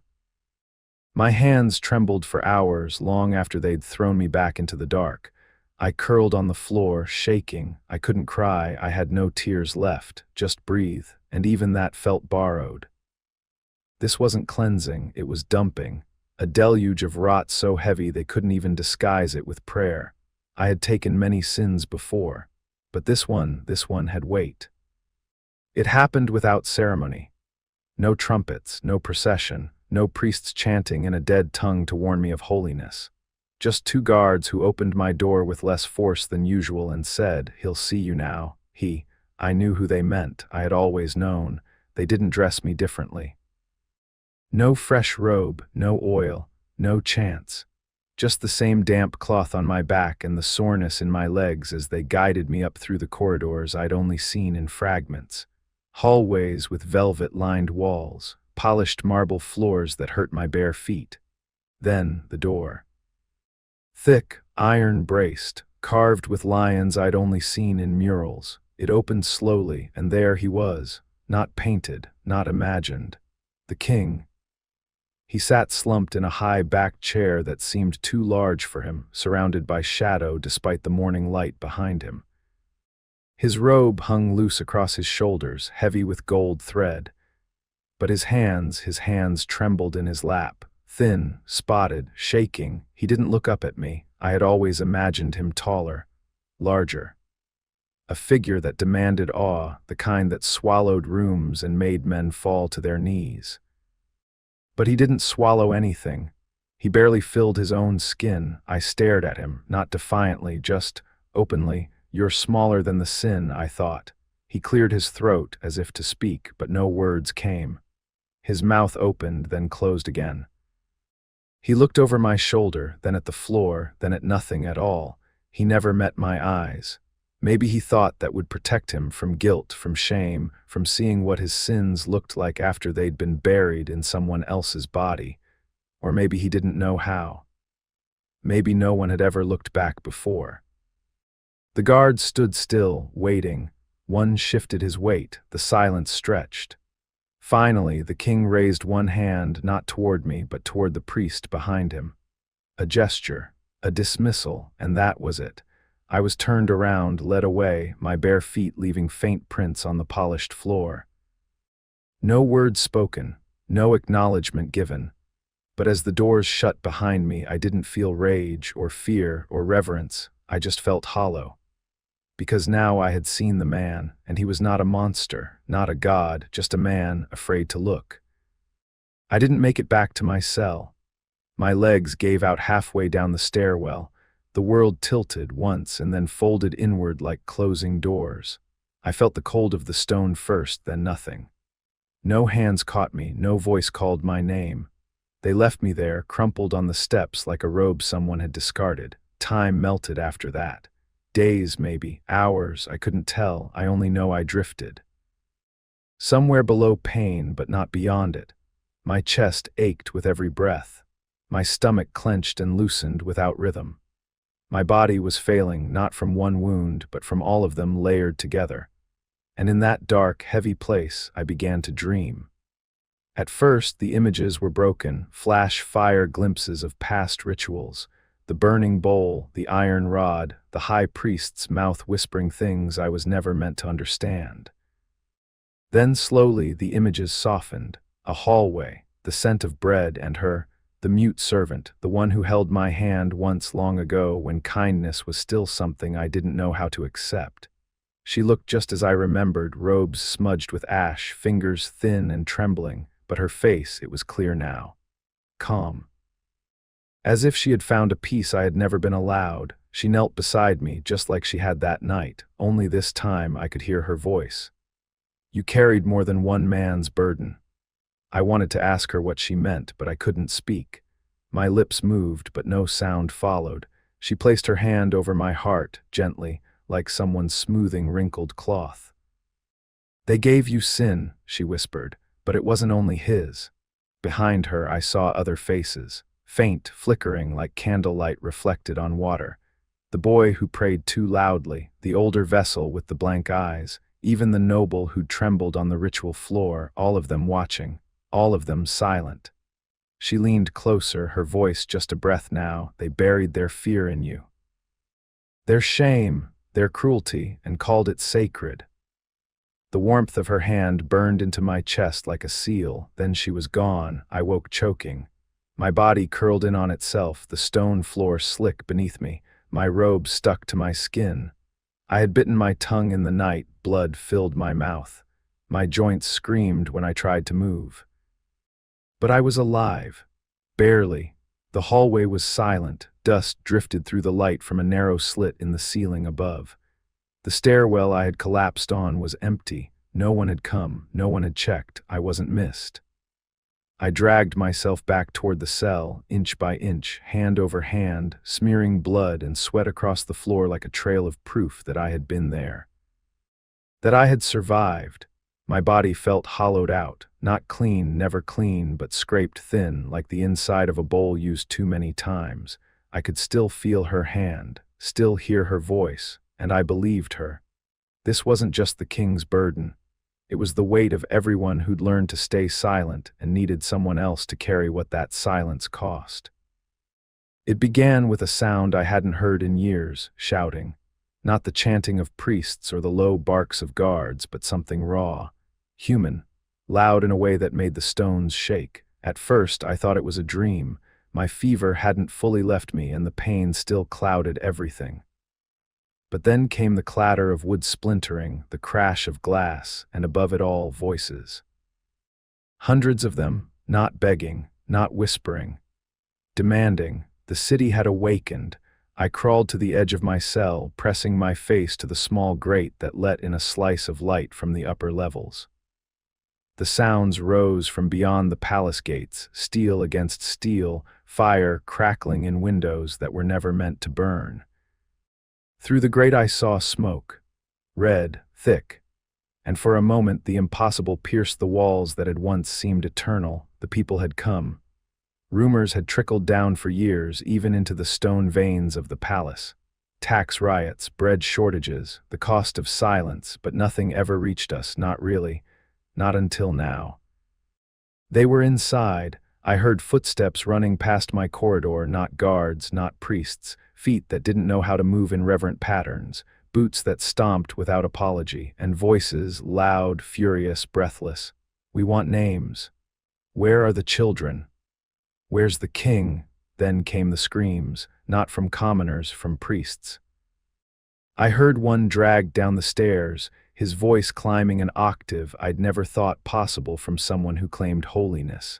My hands trembled for hours, long after they'd thrown me back into the dark. I curled on the floor, shaking. I couldn't cry, I had no tears left, just breathe, and even that felt borrowed. This wasn't cleansing, it was dumping. A deluge of rot so heavy they couldn't even disguise it with prayer. I had taken many sins before, but this one had weight. It happened without ceremony. No trumpets, no procession, no priests chanting in a dead tongue to warn me of holiness. Just two guards who opened my door with less force than usual and said, "He'll see you now." I knew who they meant. I had always known. They didn't dress me differently. No fresh robe, no oil, no chance. Just the same damp cloth on my back and the soreness in my legs as they guided me up through the corridors I'd only seen in fragments. Hallways with velvet-lined walls, polished marble floors that hurt my bare feet. Then the door. Thick, iron-braced, carved with lions I'd only seen in murals. It opened slowly, and there he was, not painted, not imagined. The king. He sat slumped in a high-backed chair that seemed too large for him, surrounded by shadow despite the morning light behind him. His robe hung loose across his shoulders, heavy with gold thread. But his hands trembled in his lap. Thin, spotted, shaking, he didn't look up at me. I had always imagined him taller, larger. A figure that demanded awe, the kind that swallowed rooms and made men fall to their knees. But he didn't swallow anything. He barely filled his own skin. I stared at him, not defiantly, just openly. "You're smaller than the sin," I thought. He cleared his throat as if to speak, but no words came. His mouth opened, then closed again. He looked over my shoulder, then at the floor, then at nothing at all. He never met my eyes. Maybe he thought that would protect him from guilt, from shame, from seeing what his sins looked like after they'd been buried in someone else's body. Or maybe he didn't know how. Maybe no one had ever looked back before. The guards stood still, waiting. One shifted his weight, the silence stretched. Finally, the king raised one hand, not toward me, but toward the priest behind him. A gesture, a dismissal, and that was it. I was turned around, led away, my bare feet leaving faint prints on the polished floor. No words spoken, no acknowledgement given. But as the doors shut behind me, I didn't feel rage or fear or reverence. I just felt hollow. Because now I had seen the man, and he was not a monster, not a god, just a man afraid to look. I didn't make it back to my cell. My legs gave out halfway down the stairwell. The world tilted once and then folded inward like closing doors. I felt the cold of the stone first, then nothing. No hands caught me, no voice called my name. They left me there, crumpled on the steps like a robe someone had discarded. Time melted after that. Days, maybe, hours, I couldn't tell. I only know I drifted. Somewhere below pain, but not beyond it. My chest ached with every breath. My stomach clenched and loosened without rhythm. My body was failing, not from one wound, but from all of them layered together. And in that dark, heavy place, I began to dream. At first, the images were broken, flash fire glimpses of past rituals. The burning bowl, the iron rod, the high priest's mouth whispering things I was never meant to understand. Then slowly the images softened. A hallway, the scent of bread and her, the mute servant, the one who held my hand once long ago when kindness was still something I didn't know how to accept. She looked just as I remembered, robes smudged with ash, fingers thin and trembling, but her face, it was clear now. Calm. As if she had found a peace I had never been allowed, she knelt beside me just like she had that night, only this time I could hear her voice. "You carried more than one man's burden." I wanted to ask her what she meant, but I couldn't speak. My lips moved, but no sound followed. She placed her hand over my heart, gently, like someone smoothing wrinkled cloth. "They gave you sin," she whispered, but it wasn't only his. Behind her I saw other faces. Faint, flickering like candlelight reflected on water. The boy who prayed too loudly, the older vessel with the blank eyes, even the noble who trembled on the ritual floor, all of them watching, all of them silent. She leaned closer, her voice just a breath now. "They buried their fear in you. Their shame, their cruelty, and called it sacred." The warmth of her hand burned into my chest like a seal, then she was gone. I woke choking. My body curled in on itself, the stone floor slick beneath me, my robe stuck to my skin. I had bitten my tongue in the night, blood filled my mouth. My joints screamed when I tried to move. But I was alive. Barely. The hallway was silent, dust drifted through the light from a narrow slit in the ceiling above. The stairwell I had collapsed on was empty. No one had come, no one had checked, I wasn't missed. I dragged myself back toward the cell, inch by inch, hand over hand, smearing blood and sweat across the floor like a trail of proof that I had been there. That I had survived. My body felt hollowed out, not clean, never clean, but scraped thin, like the inside of a bowl used too many times. I could still feel her hand, still hear her voice, and I believed her. This wasn't just the king's burden. It was the weight of everyone who'd learned to stay silent and needed someone else to carry what that silence cost. It began with a sound I hadn't heard in years, shouting. Not the chanting of priests or the low barks of guards, but something raw, human, loud in a way that made the stones shake. At first, I thought it was a dream. My fever hadn't fully left me and the pain still clouded everything. But then came the clatter of wood splintering, the crash of glass, and above it all, voices. Hundreds of them, not begging, not whispering, demanding. The city had awakened. I crawled to the edge of my cell, pressing my face to the small grate that let in a slice of light from the upper levels. The sounds rose from beyond the palace gates, steel against steel, fire crackling in windows that were never meant to burn. Through the grate I saw smoke, red, thick, and for a moment the impossible pierced the walls that had once seemed eternal. The people had come. Rumors had trickled down for years, even into the stone veins of the palace. Tax riots, bread shortages, the cost of silence, but nothing ever reached us, not really, not until now. They were inside. I heard footsteps running past my corridor, not guards, not priests, feet that didn't know how to move in reverent patterns, boots that stomped without apology, and voices, loud, furious, breathless. We want names. Where are the children? Where's the king? Then came the screams, not from commoners, from priests. I heard one dragged down the stairs, his voice climbing an octave I'd never thought possible from someone who claimed holiness.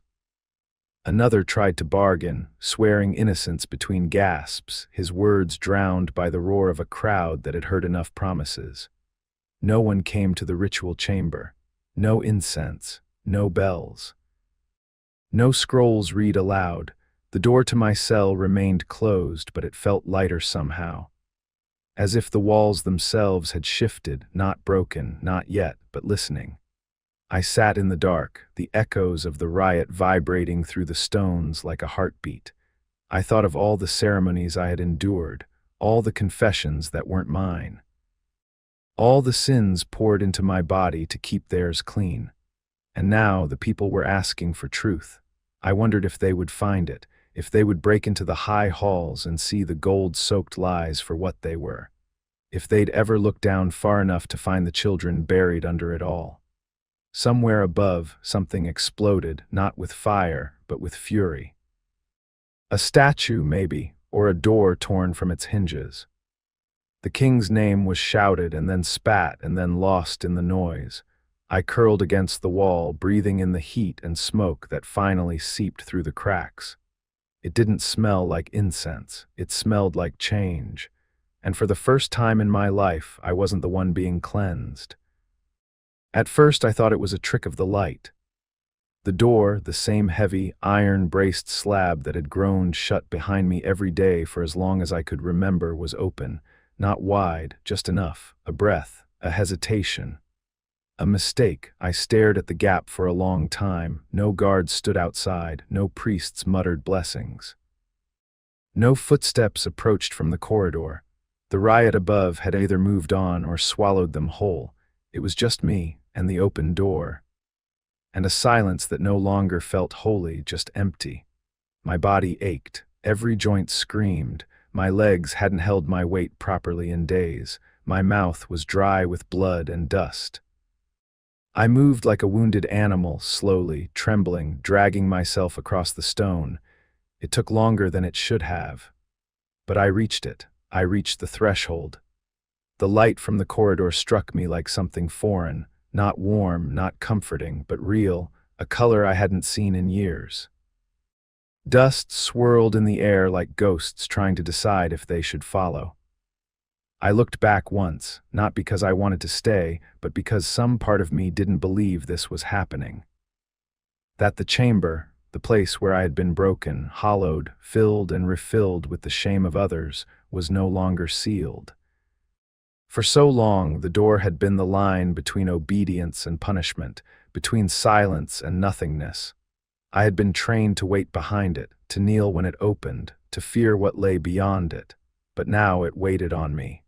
Another tried to bargain, swearing innocence between gasps, his words drowned by the roar of a crowd that had heard enough promises. No one came to the ritual chamber. No incense, no bells. No scrolls read aloud. The door to my cell remained closed, but it felt lighter somehow. As if the walls themselves had shifted, not broken, not yet, but listening. I sat in the dark, the echoes of the riot vibrating through the stones like a heartbeat. I thought of all the ceremonies I had endured, all the confessions that weren't mine. All the sins poured into my body to keep theirs clean. And now the people were asking for truth. I wondered if they would find it, if they would break into the high halls and see the gold-soaked lies for what they were. If they'd ever look down far enough to find the children buried under it all. Somewhere above, something exploded, not with fire, but with fury. A statue, maybe, or a door torn from its hinges. The king's name was shouted and then spat and then lost in the noise. I curled against the wall, breathing in the heat and smoke that finally seeped through the cracks. It didn't smell like incense, it smelled like change. And for the first time in my life, I wasn't the one being cleansed. At first I thought it was a trick of the light. The door, the same heavy, iron-braced slab that had groaned shut behind me every day for as long as I could remember, was open, not wide, just enough, a breath, a hesitation. A mistake. I stared at the gap for a long time. No guards stood outside, no priests muttered blessings. No footsteps approached from the corridor. The riot above had either moved on or swallowed them whole. It was just me and the open door. And a silence that no longer felt holy, just empty. My body ached, every joint screamed, my legs hadn't held my weight properly in days, my mouth was dry with blood and dust. I moved like a wounded animal, slowly, trembling, dragging myself across the stone. It took longer than it should have. But I reached it. I reached the threshold. The light from the corridor struck me like something foreign, not warm, not comforting, but real, a color I hadn't seen in years. Dust swirled in the air like ghosts trying to decide if they should follow. I looked back once, not because I wanted to stay, but because some part of me didn't believe this was happening. That the chamber, the place where I had been broken, hollowed, filled and refilled with the shame of others, was no longer sealed. For so long, the door had been the line between obedience and punishment, between silence and nothingness. I had been trained to wait behind it, to kneel when it opened, to fear what lay beyond it, but now it waited on me.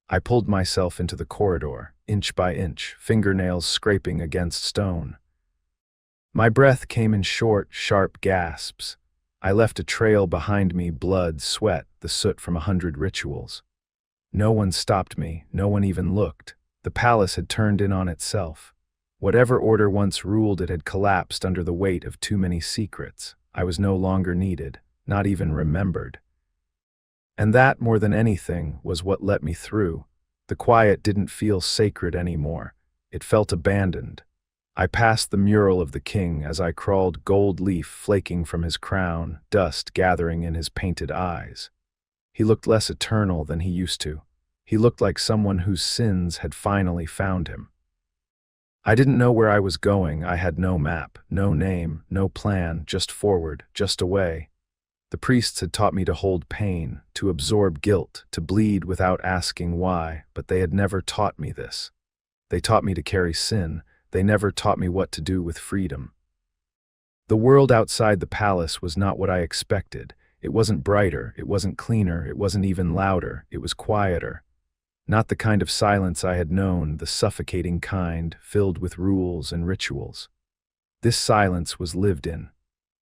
I pulled myself into the corridor, inch by inch, fingernails scraping against stone. My breath came in short, sharp gasps. I left a trail behind me, blood, sweat, the soot from 100 rituals. No one stopped me, no one even looked. The palace had turned in on itself. Whatever order once ruled it had collapsed under the weight of too many secrets. I was no longer needed, not even remembered. And that, more than anything, was what let me through. The quiet didn't feel sacred anymore. It felt abandoned. I passed the mural of the king as I crawled, gold leaf flaking from his crown, dust gathering in his painted eyes. He looked less eternal than he used to. He looked like someone whose sins had finally found him. I didn't know where I was going. I had no map, no name, no plan, just forward, just away. The priests had taught me to hold pain, to absorb guilt, to bleed without asking why, but they had never taught me this. They taught me to carry sin. They never taught me what to do with freedom. The world outside the palace was not what I expected. It wasn't brighter, it wasn't cleaner, it wasn't even louder, it was quieter. Not the kind of silence I had known, the suffocating kind, filled with rules and rituals. This silence was lived in.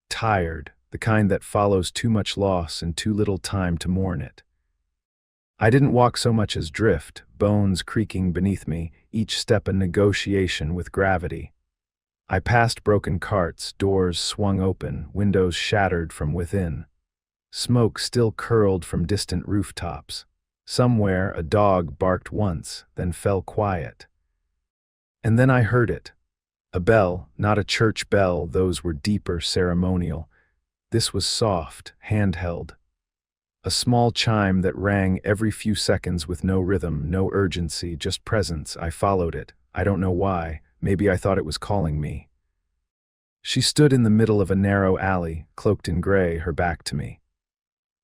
Tired, the kind that follows too much loss and too little time to mourn it. I didn't walk so much as drift, bones creaking beneath me, each step a negotiation with gravity. I passed broken carts, doors swung open, windows shattered from within. Smoke still curled from distant rooftops. Somewhere a dog barked once, then fell quiet. And then I heard it. A bell, not a church bell, those were deeper, ceremonial. This was soft, handheld. A small chime that rang every few seconds with no rhythm, no urgency, just presence. I followed it. I don't know why. Maybe I thought it was calling me. She stood in the middle of a narrow alley, cloaked in gray, her back to me.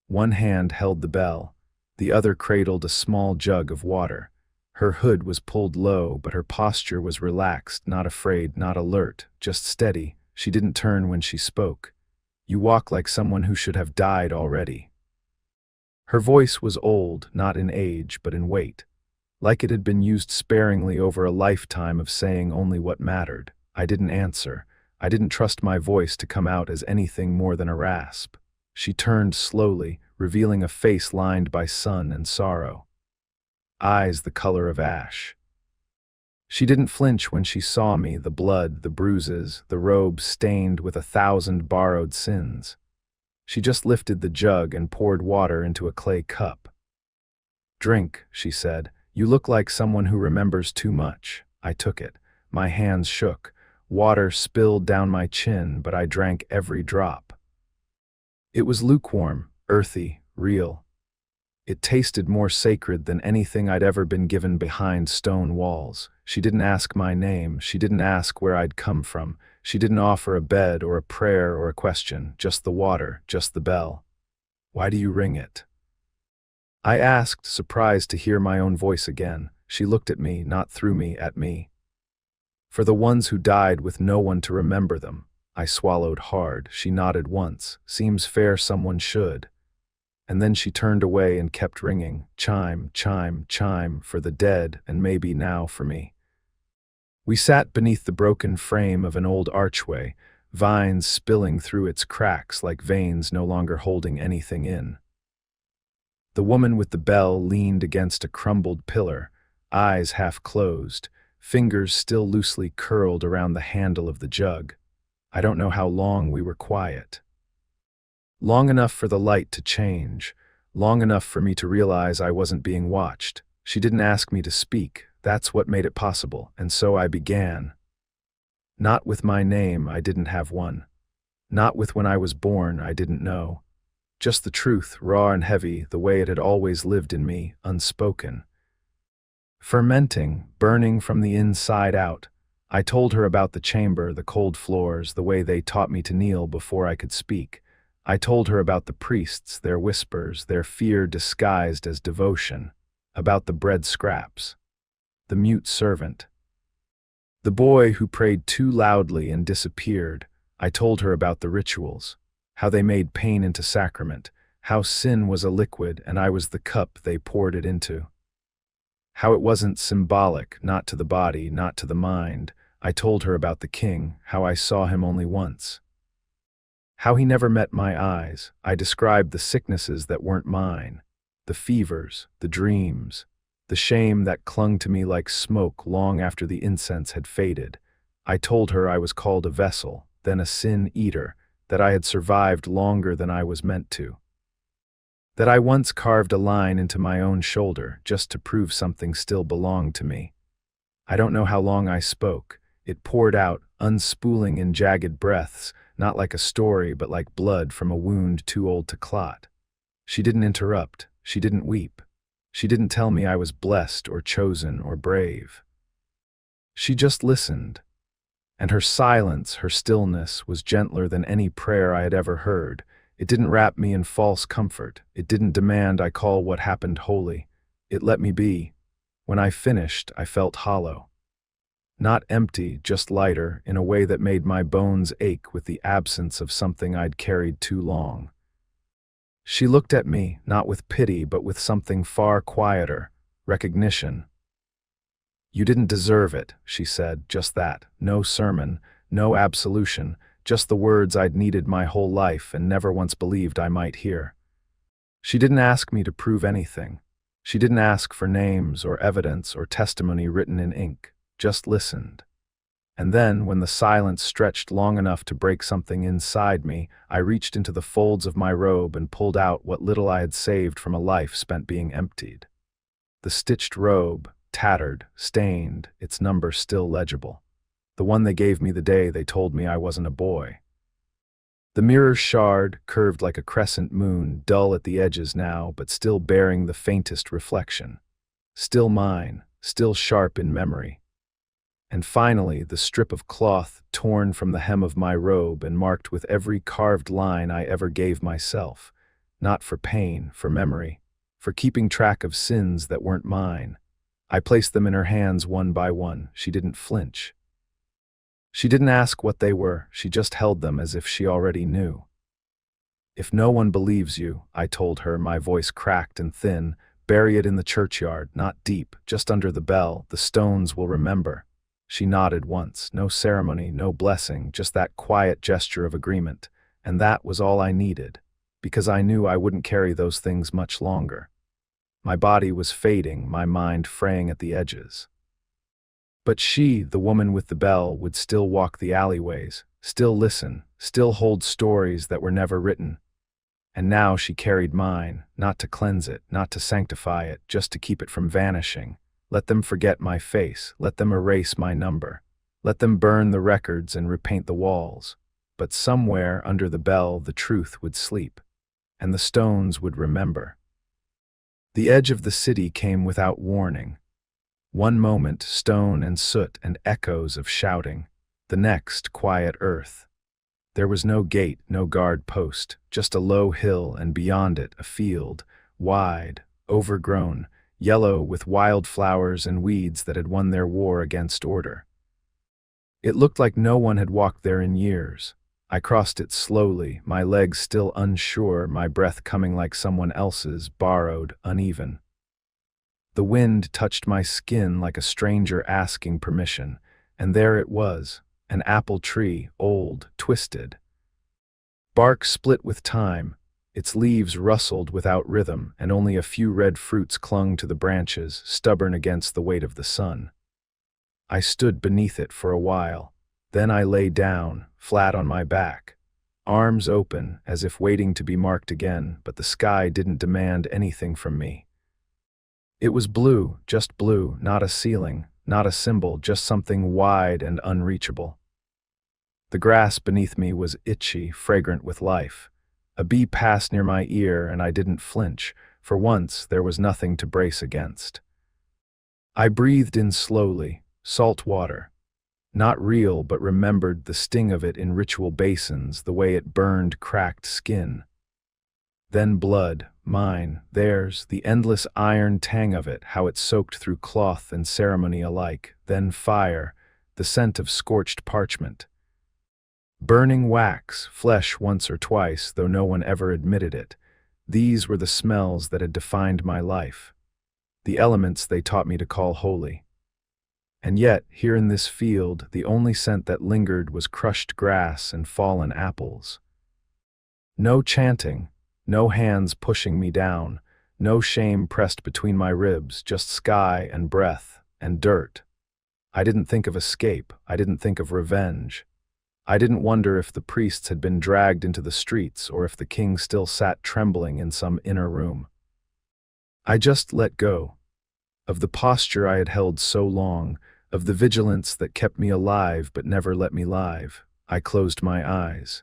One hand held the bell. The other cradled a small jug of water. Her hood was pulled low, but her posture was relaxed, not afraid, not alert, just steady. She didn't turn when she spoke. You walk like someone who should have died already. Her voice was old, not in age, but in weight. Like it had been used sparingly over a lifetime of saying only what mattered. I didn't answer. I didn't trust my voice to come out as anything more than a rasp. She turned slowly, revealing a face lined by sun and sorrow. Eyes the color of ash. She didn't flinch when she saw me, the blood, the bruises, the robe stained with 1,000 borrowed sins. She just lifted the jug and poured water into a clay cup. "Drink," she said. "You look like someone who remembers too much." I took it. My hands shook. Water spilled down my chin, but I drank every drop. It was lukewarm, earthy, real. It tasted more sacred than anything I'd ever been given behind stone walls. She didn't ask my name. She didn't ask where I'd come from. She didn't offer a bed or a prayer or a question, just the water, just the bell. "Why do you ring it?" I asked, surprised to hear my own voice again. She looked at me, not through me, at me. "For the ones who died with no one to remember them." I swallowed hard. She nodded once. "Seems fair someone should." And then she turned away and kept ringing. Chime, chime, chime, for the dead, and maybe now for me. We sat beneath the broken frame of an old archway, vines spilling through its cracks like veins no longer holding anything in. The woman with the bell leaned against a crumbled pillar, eyes half closed, fingers still loosely curled around the handle of the jug. I don't know how long we were quiet. Long enough for the light to change, long enough for me to realize I wasn't being watched. She didn't ask me to speak. That's what made it possible, and so I began. Not with my name, I didn't have one. Not with when I was born, I didn't know. Just the truth, raw and heavy, the way it had always lived in me, unspoken. Fermenting, burning from the inside out, I told her about the chamber, the cold floors, the way they taught me to kneel before I could speak. I told her about the priests, their whispers, their fear disguised as devotion, about the bread scraps, the mute servant, the boy who prayed too loudly and disappeared. I told her about the rituals, how they made pain into sacrament, how sin was a liquid and I was the cup they poured it into. How it wasn't symbolic, not to the body, not to the mind. I told her about the king, how I saw him only once. How he never met my eyes. I described the sicknesses that weren't mine, the fevers, the dreams, the shame that clung to me like smoke long after the incense had faded. I told her I was called a vessel, then a sin eater, that I had survived longer than I was meant to. That I once carved a line into my own shoulder just to prove something still belonged to me. I don't know how long I spoke. It poured out, unspooling in jagged breaths, not like a story but like blood from a wound too old to clot. She didn't interrupt. She didn't weep. She didn't tell me I was blessed or chosen or brave. She just listened. And her silence, her stillness, was gentler than any prayer I had ever heard. It didn't wrap me in false comfort. It didn't demand I call what happened holy. It let me be. When I finished, I felt hollow. Not empty, just lighter, in a way that made my bones ache with the absence of something I'd carried too long. She looked at me, not with pity, but with something far quieter, recognition. "You didn't deserve it," she said, just that. No sermon, no absolution, just the words I'd needed my whole life and never once believed I might hear. She didn't ask me to prove anything. She didn't ask for names or evidence or testimony written in ink, just listened. And then, when the silence stretched long enough to break something inside me, I reached into the folds of my robe and pulled out what little I had saved from a life spent being emptied. The stitched robe, tattered, stained, its number still legible. The one they gave me the day they told me I wasn't a boy. The mirror's shard, curved like a crescent moon, dull at the edges now, but still bearing the faintest reflection. Still mine, still sharp in memory. And finally, the strip of cloth torn from the hem of my robe and marked with every carved line I ever gave myself, not for pain, for memory, for keeping track of sins that weren't mine. I placed them in her hands one by one. She didn't flinch. She didn't ask what they were. She just held them as if she already knew. "If no one believes you," I told her, my voice cracked and thin, "bury it in the churchyard, not deep, just under the bell. The stones will remember." She nodded once, no ceremony, no blessing, just that quiet gesture of agreement. And that was all I needed, because I knew I wouldn't carry those things much longer. My body was fading, my mind fraying at the edges. But she, the woman with the bell, would still walk the alleyways, still listen, still hold stories that were never written. And now she carried mine, not to cleanse it, not to sanctify it, just to keep it from vanishing. Let them forget my face, let them erase my number. Let them burn the records and repaint the walls. But somewhere under the bell the truth would sleep, and the stones would remember. The edge of the city came without warning. One moment, stone and soot and echoes of shouting. The next, quiet earth. There was no gate, no guard post, just a low hill and beyond it a field, wide, overgrown, yellow with wild flowers and weeds that had won their war against order. It looked like no one had walked there in years. I crossed it slowly, my legs still unsure, my breath coming like someone else's, borrowed, uneven. The wind touched my skin like a stranger asking permission, and there it was, an apple tree, old, twisted. Bark split with time, its leaves rustled without rhythm, and only a few red fruits clung to the branches, stubborn against the weight of the sun. I stood beneath it for a while. Then I lay down, flat on my back, arms open, as if waiting to be marked again, but the sky didn't demand anything from me. It was blue, just blue, not a ceiling, not a symbol, just something wide and unreachable. The grass beneath me was itchy, fragrant with life. A bee passed near my ear and I didn't flinch. For once, there was nothing to brace against. I breathed in slowly, salt water. Not real, but remembered the sting of it in ritual basins, the way it burned cracked skin. Then blood, mine, theirs, the endless iron tang of it, how it soaked through cloth and ceremony alike. Then fire, the scent of scorched parchment. Burning wax, flesh once or twice, though no one ever admitted it. These were the smells that had defined my life. The elements they taught me to call holy. And yet, here in this field, the only scent that lingered was crushed grass and fallen apples. No chanting, no hands pushing me down, no shame pressed between my ribs, just sky and breath and dirt. I didn't think of escape, I didn't think of revenge. I didn't wonder if the priests had been dragged into the streets or if the king still sat trembling in some inner room. I just let go. Of the posture I had held so long, of the vigilance that kept me alive but never let me live, I closed my eyes.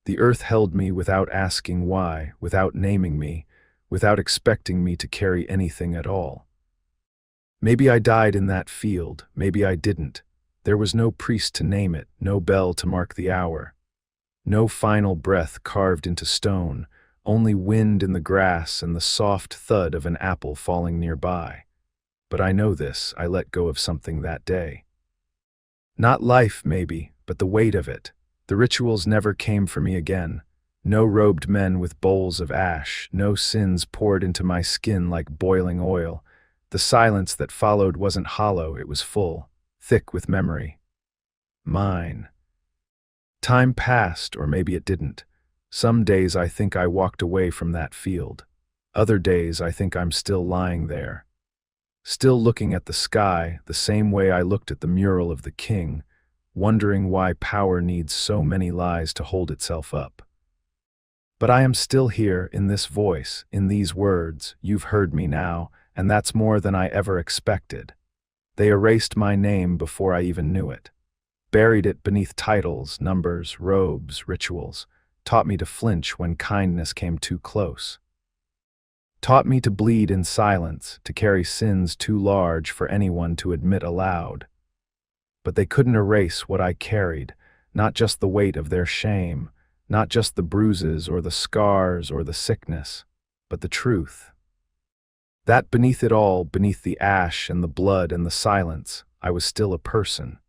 The earth held me without asking why, without naming me, without expecting me to carry anything at all. Maybe I died in that field, maybe I didn't. There was no priest to name it, no bell to mark the hour. No final breath carved into stone, only wind in the grass and the soft thud of an apple falling nearby. But I know this, I let go of something that day. Not life, maybe, but the weight of it. The rituals never came for me again. No robed men with bowls of ash, no sins poured into my skin like boiling oil. The silence that followed wasn't hollow, it was full, thick with memory. Mine. Time passed, or maybe it didn't. Some days I think I walked away from that field. Other days I think I'm still lying there. Still looking at the sky, the same way I looked at the mural of the king, wondering why power needs so many lies to hold itself up. But I am still here, in this voice, in these words. You've heard me now, and that's more than I ever expected. They erased my name before I even knew it. Buried it beneath titles, numbers, robes, rituals. Taught me to flinch when kindness came too close. Taught me to bleed in silence, to carry sins too large for anyone to admit aloud. But they couldn't erase what I carried, not just the weight of their shame, not just the bruises or the scars or the sickness, but the truth. That beneath it all, beneath the ash and the blood and the silence, I was still a person.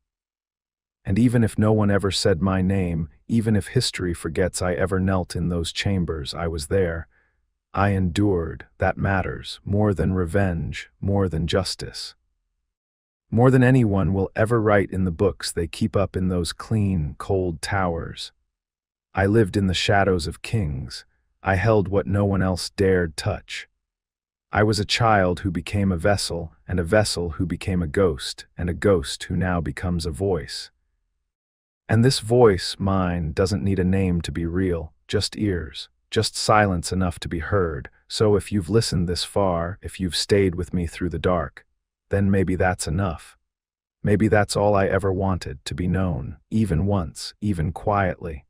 And even if no one ever said my name, even if history forgets I ever knelt in those chambers, I was there. I endured, that matters, more than revenge, more than justice. More than anyone will ever write in the books they keep up in those clean, cold towers. I lived in the shadows of kings. I held what no one else dared touch. I was a child who became a vessel, and a vessel who became a ghost, and a ghost who now becomes a voice. And this voice, mine, doesn't need a name to be real, just ears. Just silence enough to be heard. So if you've listened this far, if you've stayed with me through the dark, then maybe that's enough. Maybe that's all I ever wanted, to be known, even once, even quietly.